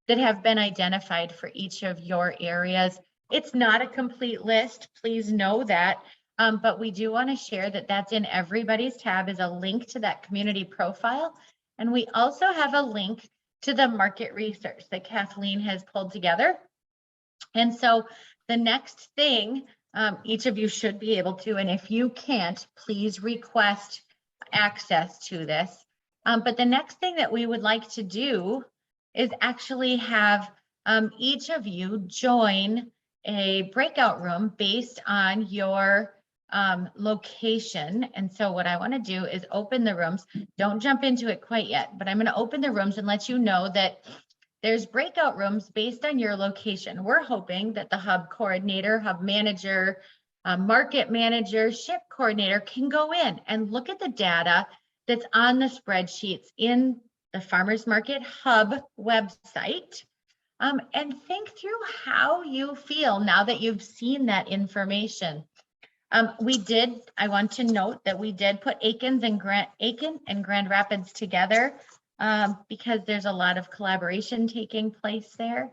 that have been identified for each of your areas. It's not a complete list, please know that. But we do want to share that that's in everybody's tab is a link to that community profile. And we also have a link to the market research that Kathleen has pulled together. And so the next thing each of you should be able to, and if you can't, please request access to this. But the next thing that we would like to do is actually have each of you join a breakout room based on your location. And so what I want to do is open the rooms. Don't jump into it quite yet, but I'm going to open the rooms and let you know that there's breakout rooms based on your location. We're hoping that the hub coordinator, hub manager, market manager, ship coordinator can go in and look at the data that's on the spreadsheets in the Farmers Market Hub website and think through how you feel now that you've seen that information. I want to note that we did put Aiken and Grand Rapids together because there's a lot of collaboration taking place there.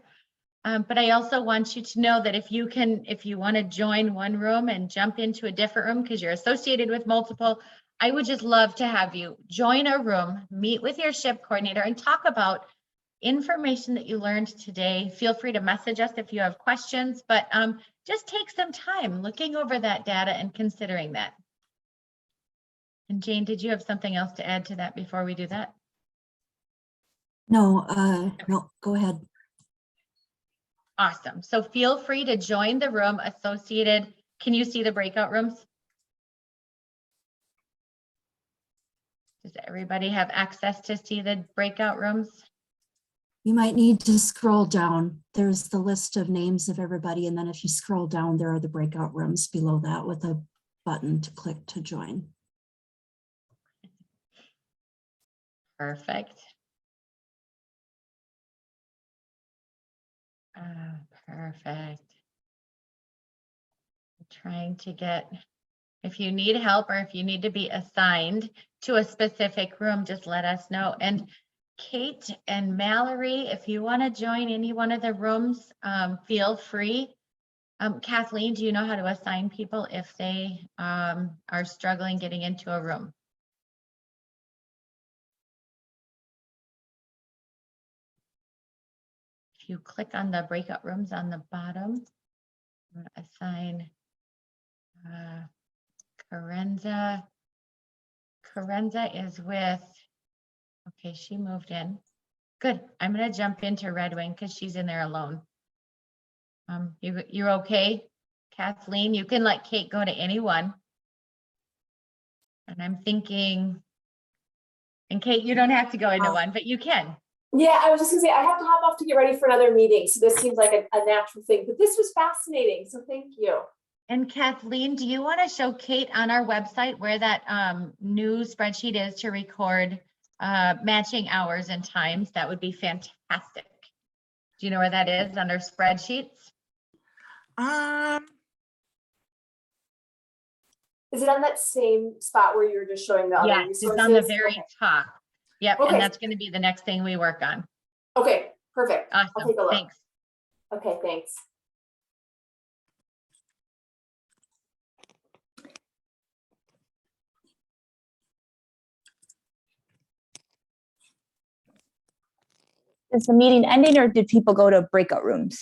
But I also want you to know that if you want to join one room and jump into a different room because you're associated with multiple, I would just love to have you join a room, meet with your SHIP coordinator and talk about information that you learned today. Feel free to message us if you have questions, but just take some time looking over that data and considering that. And Jane, did you have something else to add to that before we do that? No, no, go ahead. Awesome. So feel free to join the room associated. Can you see the breakout rooms? Does everybody have access to see the breakout rooms? You might need to scroll down. There's the list of names of everybody. And then if you scroll down, there are the breakout rooms below that with a button to click to join. Perfect. Perfect. I'm trying to get, if you need help or if you need to be assigned to a specific room, just let us know. And Kate and Mallory, if you want to join any one of the rooms, feel free. Kathleen, do you know how to assign people if they are struggling getting into a room? If you click on the breakout rooms on the bottom, I'm going to assign Carenza. Carenza is with, okay, she moved in. Good. I'm going to jump into Red Wing because she's in there alone. You're okay, Kathleen? You can let Kate go to anyone. And I'm thinking, and Kate, you don't have to go into one, but you can. Yeah, I was just gonna say, I have to hop off to get ready for another meeting. So this seems like a natural thing, but this was fascinating. So thank you. And Kathleen, do you want to show Kate on our website where that new spreadsheet is to record matching hours and times? That would be fantastic. Do you know where that is under spreadsheets? Is it on that same spot where you were just showing the other Yes, resources? it's on the very top. Yep, Okay. and that's going to be the next thing we work on. Okay, perfect. Awesome. I'll take a look. Thanks. Okay, thanks. Is the meeting ending or did people go to breakout rooms?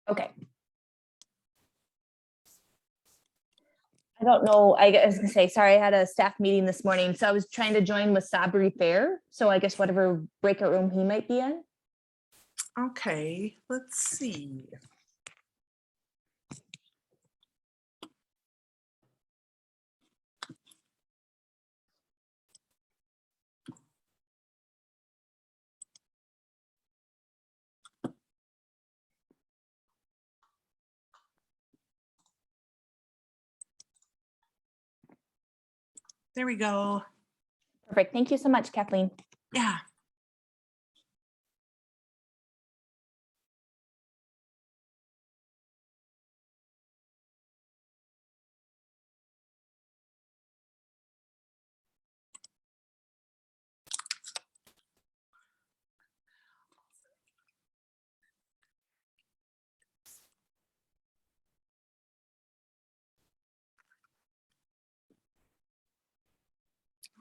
Okay. I don't know. I was gonna say, sorry, I had a staff meeting this morning. So I was trying to join with Sabri Fair. So I guess whatever breakout room he might be in. Okay, let's see. There we go. Perfect. Thank you so much, Kathleen. Yeah.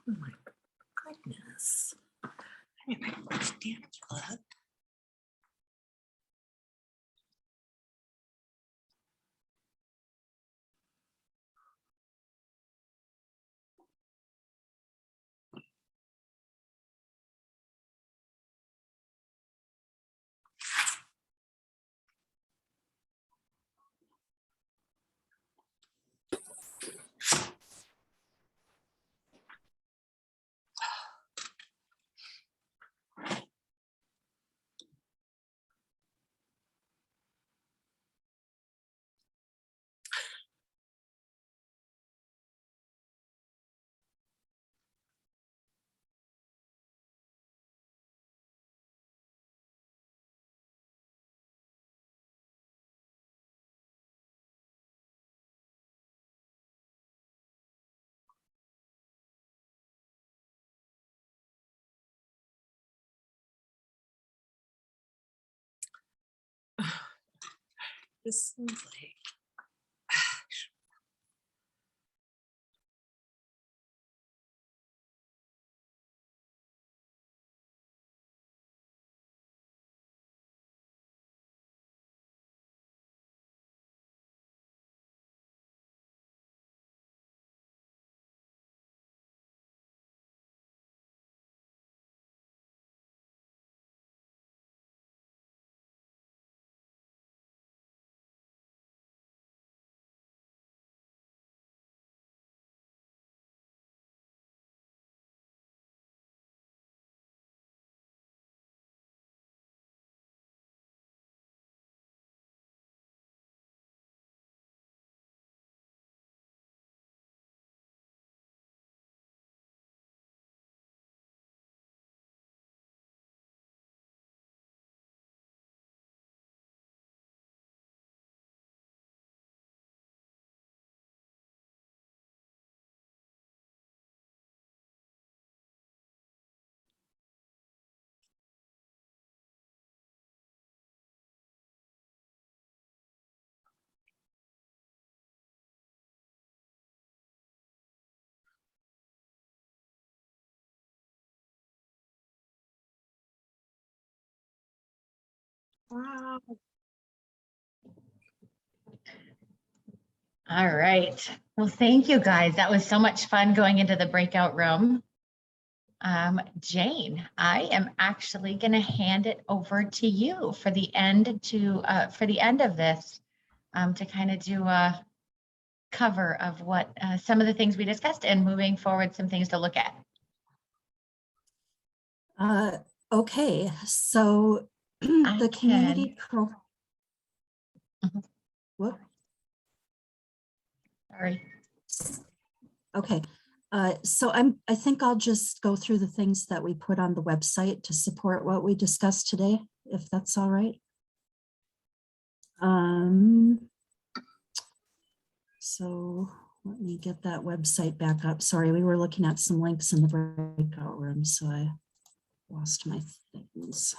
Oh my goodness. I didn't understand that. This is like. Wow. All right. Well, thank you guys. That was so much fun going into the breakout room. Jane, I am actually going to hand it over to you for the end of this to kind of do a cover of what some of the things we discussed and moving forward, some things to look at. Okay, so the community What? Sorry. Okay, so I think I'll just go through the things that we put on the website to support what we discussed today, if that's all right. So let me get that website back up. Sorry, we were looking at some links in the breakout room, so I lost my things.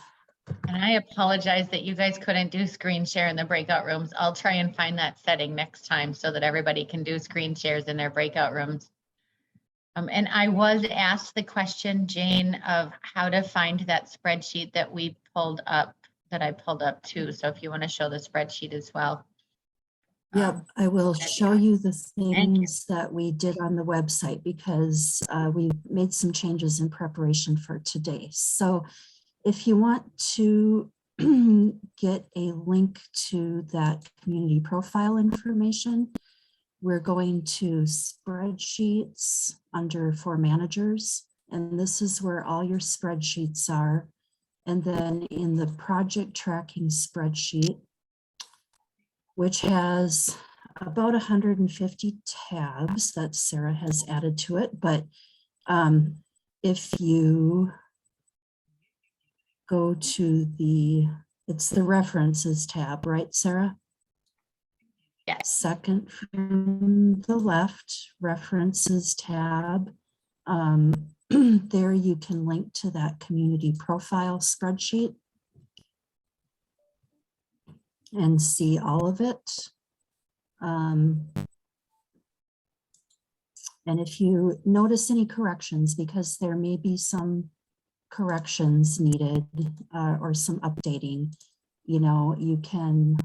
And I apologize that you guys couldn't do screen share in the breakout rooms. I'll try and find that setting next time so that everybody can do screen shares in their breakout rooms. And I was asked the question, Jane, of how to find that spreadsheet that we pulled up, that I pulled up too. So if you want to show the spreadsheet as well. Yep, I will show you the things that we did on the website because we made some changes in preparation for today. So if you want to get a link to that community profile information, we're going to spreadsheets under for managers. And this is where all your spreadsheets are. And then in the project tracking spreadsheet, which has about 150 tabs that Sarah has added to it. But if you go to it's the references tab, right, Sarah? Yes. Second from the left, references tab. There you can link to that community profile spreadsheet and see all of it. And if you notice any corrections, because there may be some corrections needed or some updating, you know, you can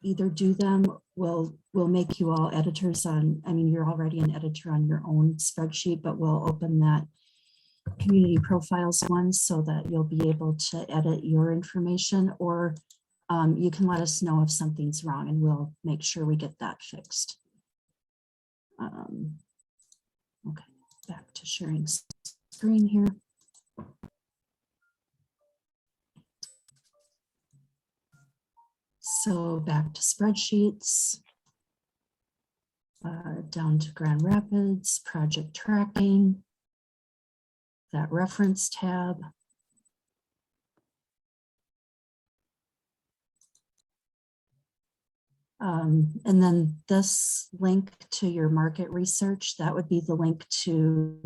either do them. We'll make you all editors on, I mean, you're already an editor on your own spreadsheet, but we'll open that community profiles one so that you'll be able to edit your information, or you can let us know if something's wrong and we'll make sure we get that fixed. Okay, back to sharing screen here. So back to spreadsheets, down to Grand Rapids, project tracking, that reference tab. And then this link to your market research, that would be the link to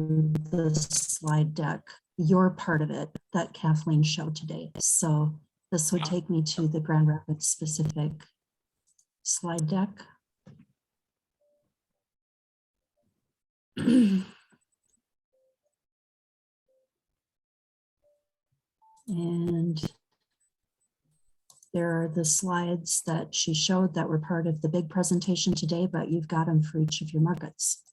the slide deck, your part of it that Kathleen showed today. So This would take me to the Grand Rapids specific slide deck. And there are the slides that she showed that were part of the big presentation today, but you've got them for each of your markets.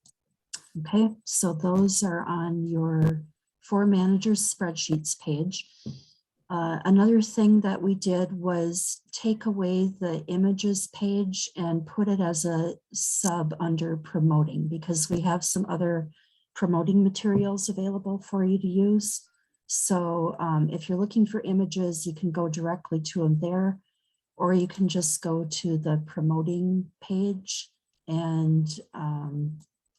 Okay, so those are on your For Managers spreadsheets page. Another thing that we did was take away the images page and put it as a sub under promoting, because we have some other promoting materials available for you to use. So if you're looking for images, you can go directly to them there, or you can just go to the promoting page, and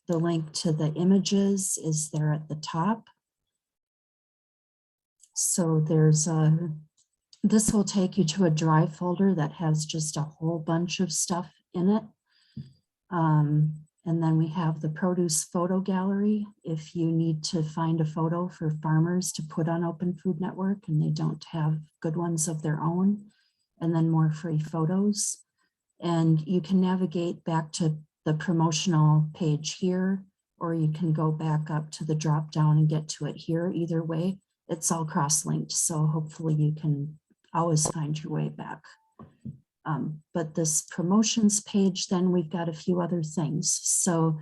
the link to the images is there at the top. So there's this will take you to a drive folder that has just a whole bunch of stuff in it. And then we have the produce photo gallery. If you need to find a photo for farmers to put on Open Food Network and they don't have good ones of their own, and then more free photos. And you can navigate back to the promotional page here, or you can go back up to the drop down and get to it here. Either way, it's all cross-linked, so hopefully you can always find your way back. But this promotions page, then we've got a few other things. So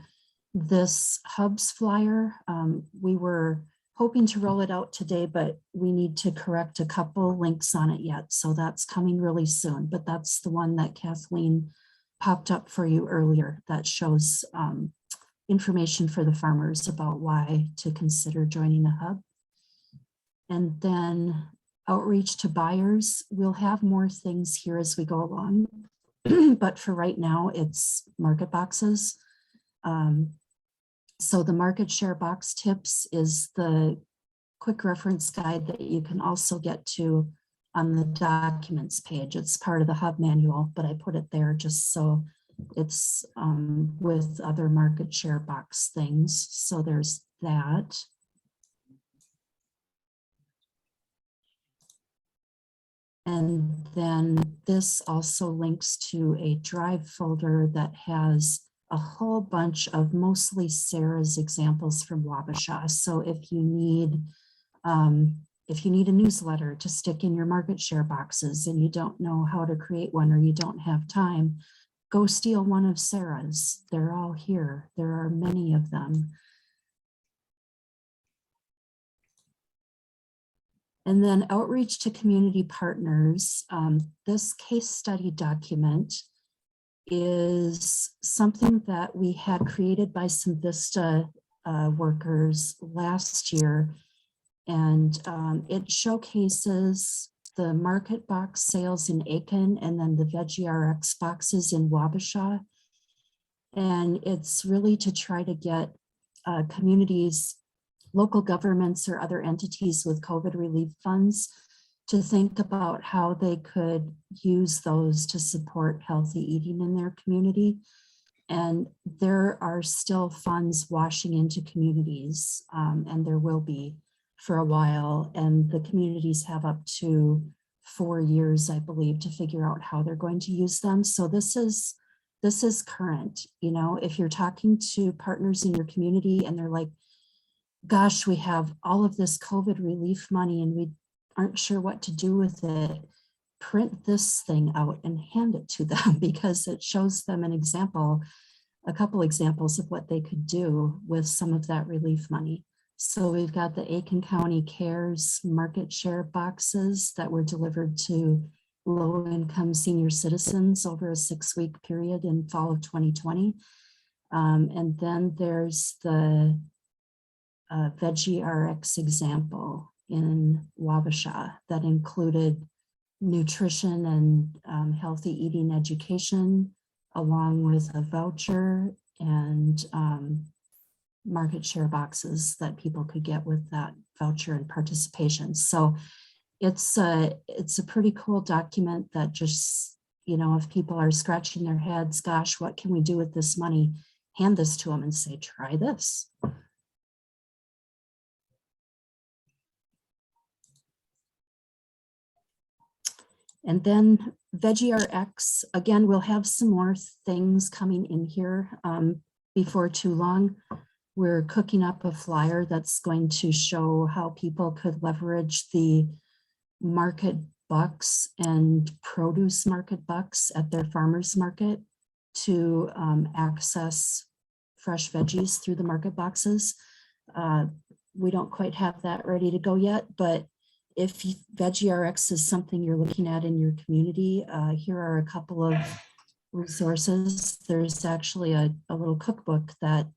this Hubs flyer, we were hoping to roll it out today, but we need to correct a couple links on it yet. So that's coming really soon, but that's the one that Kathleen popped up for you earlier that shows information for the farmers about why to consider joining a hub. And then outreach to buyers. We'll have more things here as we go along, but for right now, it's market boxes. So the market share box tips is the quick reference guide that you can also get to on the documents page. It's part of the hub manual, but I put it there just so it's with other market share box things. So there's that. And then this also links to a drive folder that has a whole bunch of mostly Sarah's examples from Wabasha. So if you need a newsletter to stick in your market share boxes and you don't know how to create one, or you don't have time, go steal one of Sarah's. They're all here. There are many of them. And then outreach to community partners. This case study document is something that we had created by some Vista workers last year. And it showcases the market box sales in Aiken and then the Veggie RX boxes in Wabasha. And it's really to try to get communities, local governments or other entities with COVID relief funds to think about how they could use those to support healthy eating in their community. And there are still funds washing into communities, and there will be for a while. And the communities have up to 4 years, I believe, to figure out how they're going to use them. So this is current. You know, if you're talking to partners in your community and they're like, gosh, we have all of this COVID relief money and we aren't sure what to do with it, print this thing out and hand it to them, because it shows them an example, a couple examples of what they could do with some of that relief money. So we've got the Aiken County Cares market share boxes that were delivered to low-income senior citizens over a 6-week period in fall of 2020. And then there's the Veggie RX example in Wabasha that included nutrition and healthy eating education, along with a voucher and market share boxes that people could get with that voucher and participation. So it's a pretty cool document that just, you know, if people are scratching their heads, gosh, what can we do with this money? Hand this to them and say, try this. And then Veggie RX, again, we'll have some more things coming in here before too long. We're cooking up a flyer that's going to show how people could leverage the market bucks and produce market bucks at their farmers market to access fresh veggies through the market boxes. We don't quite have that ready to go yet, but if Veggie RX is something you're looking at in your community, here are a couple of resources. There's actually a little cookbook that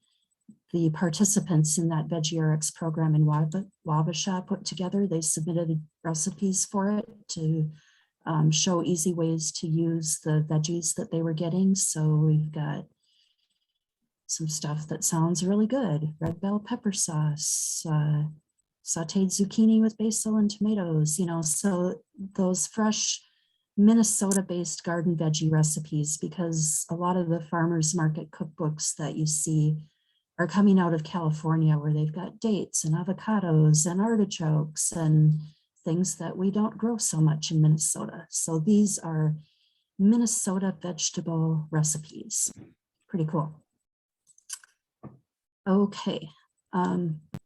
the participants in that Veggie RX program in Wabasha put together. They submitted recipes for it to show easy ways to use the veggies that they were getting. So we've got some stuff that sounds really good. Red bell pepper sauce, sauteed zucchini with basil and tomatoes, you know, so those fresh Minnesota-based garden veggie recipes, because a lot of the farmers market cookbooks that you see are coming out of California, where they've got dates and avocados and artichokes and things that we don't grow so much in Minnesota. So these are Minnesota vegetable recipes. Pretty cool. Okay,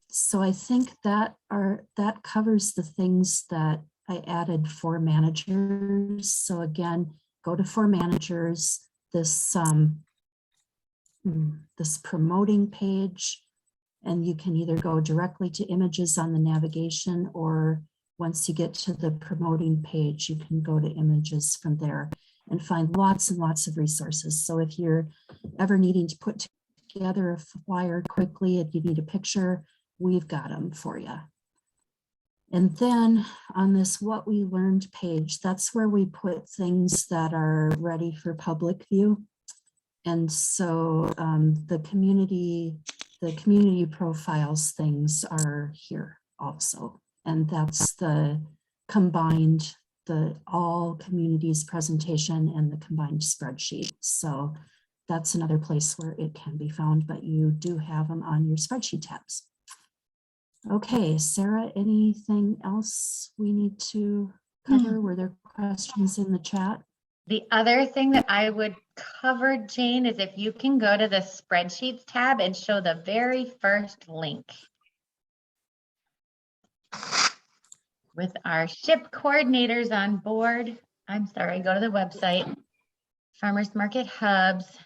so I think that covers the things that I added for managers. So again, go to for managers, this promoting page, and you can either go directly to images on the navigation, or once you get to the promoting page, you can go to images from there and find lots and lots of resources. So if you're ever needing to put together a flyer quickly, if you need a picture, we've got them for you. And then on this What We Learned page, that's where we put things that are ready for public view. And so the community profiles things are here also. And that's the combined, the all communities presentation and the combined spreadsheet. So that's another place where it can be found, but you do have them on your spreadsheet tabs. Okay, Sarah, anything else we need to cover? Were there questions in the chat? The other thing that I would cover, Jane, is if you can go to the spreadsheets tab and show the very first link with our SHIP coordinators on board. I'm sorry, go to the website, Farmers Market Hubs,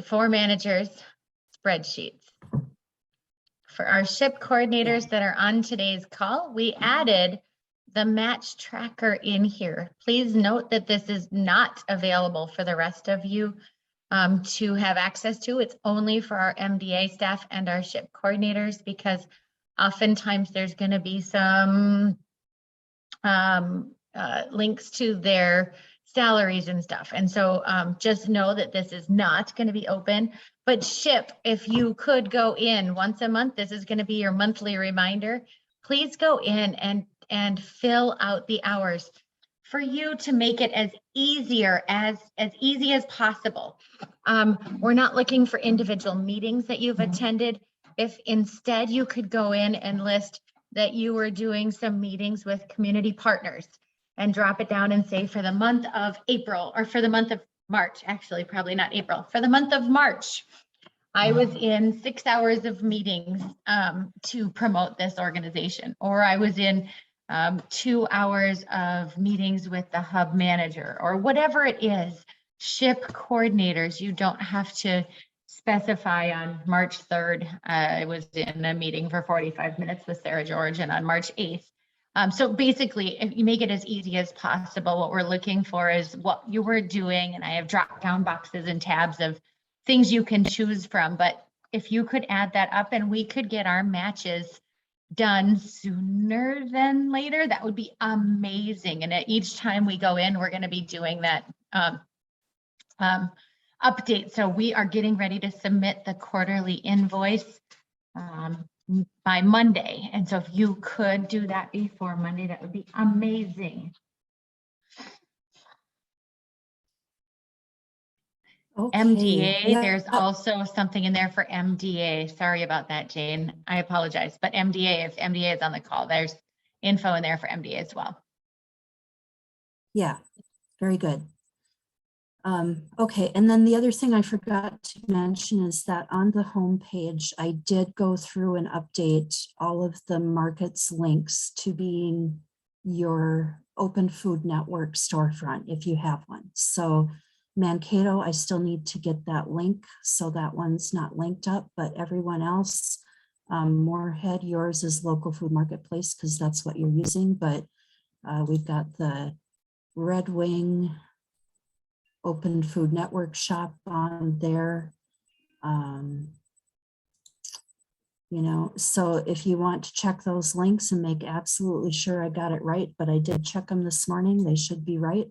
for managers, spreadsheets. For our SHIP coordinators that are on today's call, we added the match tracker in here. Please note that this is not available for the rest of you to have access to. It's only for our MDA staff and our SHIP coordinators, because oftentimes there's going to be some links to their salaries and stuff. And so just know that this is not going to be open. But SHIP, if you could go in once a month, this is going to be your monthly reminder. Please go in and fill out the hours for you to make it as easy as possible. We're not looking for individual meetings that you've attended. If instead you could go in and list that you were doing some meetings with community partners and drop it down and say for the month of April, or for the month of March, actually probably not April, for the month of March, I was in 6 hours of meetings to promote this organization, or I was in 2 hours of meetings with the hub manager, or whatever it is. SHIP coordinators, you don't have to specify on March 3rd. I was in a meeting for 45 minutes with Sarah George, and on March 8th. So basically, if you make it as easy as possible, what we're looking for is what you were doing, and I have drop-down boxes and tabs of things you can choose from. But if you could add that up and we could get our matches done sooner than later, that would be amazing. And at each time we go in, we're going to be doing that update. So we are getting ready to submit the quarterly invoice by Monday. And so if you could do that before Monday, that would be amazing. Okay. MDA, Yeah. there's also something in there for MDA. Sorry about that, Jane. I apologize. But MDA, if MDA is on the call, there's info in there for MDA as well. Yeah, very good. Okay, and then the other thing I forgot to mention is that on the homepage, I did go through and update all of the market's links to being your Open Food Network storefront, if you have one. So Mankato, I still need to get that link, so that one's not linked up, but everyone else, Moorhead, yours is Local Food Marketplace, because that's what you're using, but we've got the Red Wing Open Food Network shop on there. You know, so if you want to check those links and make absolutely sure I got it right, but I did check them this morning, they should be right.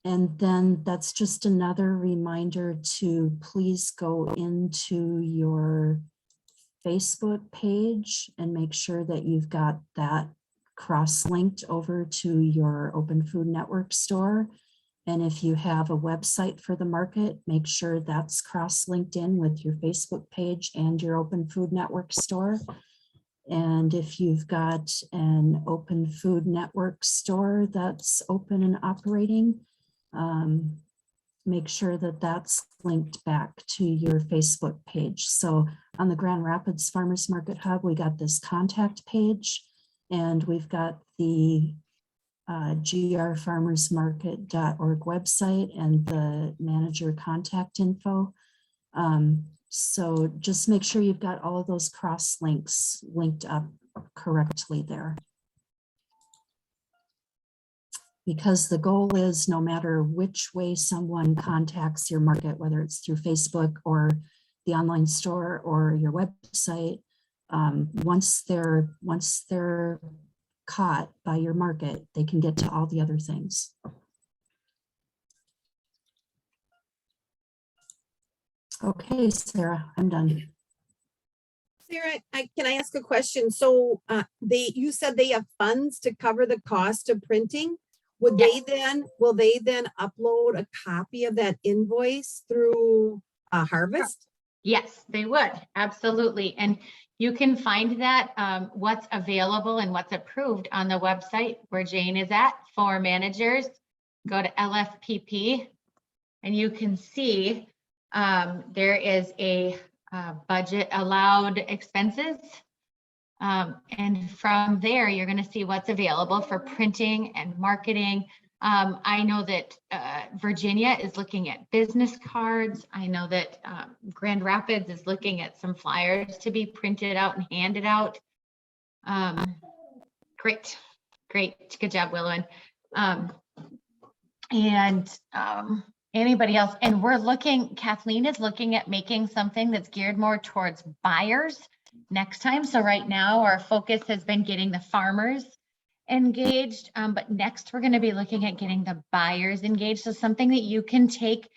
And then that's just another reminder to please go into your Facebook page and make sure that you've got that cross-linked over to your Open Food Network store. And if you have a website for the market, make sure that's cross-linked in with your Facebook page and your Open Food Network store. And if you've got an Open Food Network store that's open and operating, make sure that that's linked back to your Facebook page. So on the Grand Rapids Farmers Market Hub, we got this contact page, and we've got the grfarmersmarket.org website and the manager contact info. So just make sure you've got all of those cross links linked up correctly there. Because the goal is no matter which way someone contacts your market, whether it's through Facebook or the online store or your website, once they're caught by your market, they can get to all the other things. Okay, Sarah, I'm done. Sarah, can I ask a question? So you said they have funds to cover the cost of printing. Will they then upload a copy of that invoice through Harvest? Yes, they would. Absolutely. And you can find that what's available and what's approved on the website where Jane is at for managers. Go to LFPP and you can see there is a budget allowed expenses. And from there, you're going to see what's available for printing and marketing. I know that Virginia is looking at business cards. I know that Grand Rapids is looking at some flyers to be printed out and handed out. Great. Good job, Willowin. Anybody else? And we're looking, Kathleen is looking at making something that's geared more towards buyers next time. So right now our focus has been getting the farmers engaged, but next we're going to be looking at getting the buyers engaged. So something that you can take,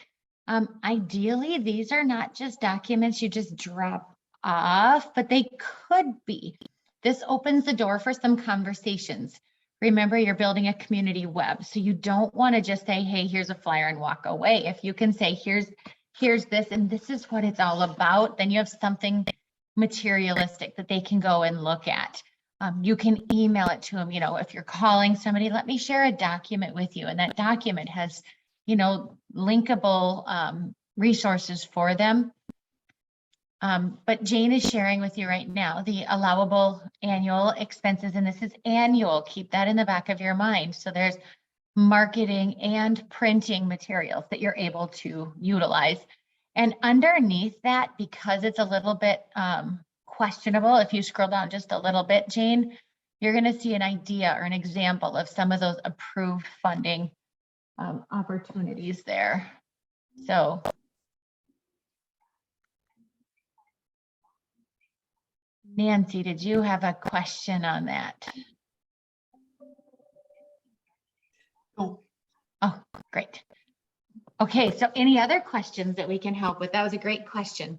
ideally, these are not just documents you just drop off, but they could be. This opens the door for some conversations. Remember, you're building a community web, so you don't want to just say, hey, here's a flyer and walk away. If you can say, here's this, and this is what it's all about, then you have something materialistic that they can go and look at. You can email it to them. You know, if you're calling somebody, let me share a document with you. And that document has, you know, linkable resources for them. But Jane is sharing with you right now the allowable annual expenses, and this is annual. Keep that in the back of your mind. So there's marketing and printing materials that you're able to utilize. And underneath that, because it's a little bit questionable, if you scroll down just a little bit, Jane, you're going to see an idea or an example of some of those approved funding opportunities there. So Nancy, did you have a question on that? Oh, great. Okay, so any other questions that we can help with? That was a great question.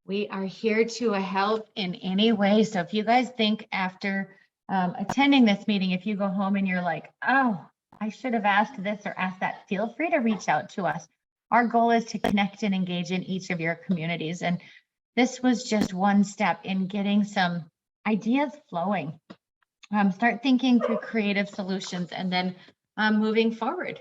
We are here to help in any way. So if you guys think after attending this meeting, if you go home and you're like, oh, I should have asked this or asked that, feel free to reach out to us. Our goal is to connect and engage in each of your communities. And this was just one step in getting some ideas flowing. Start thinking through creative solutions and then moving forward.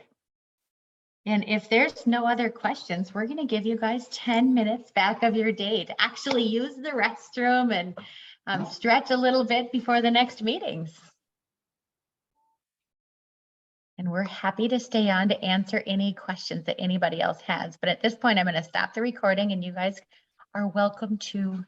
And if there's no other questions, we're going to give you guys 10 minutes back of your day to actually use the restroom and stretch a little bit before the next meetings. And we're happy to stay on to answer any questions that anybody else has. But at this point, I'm going to stop the recording and you guys are welcome to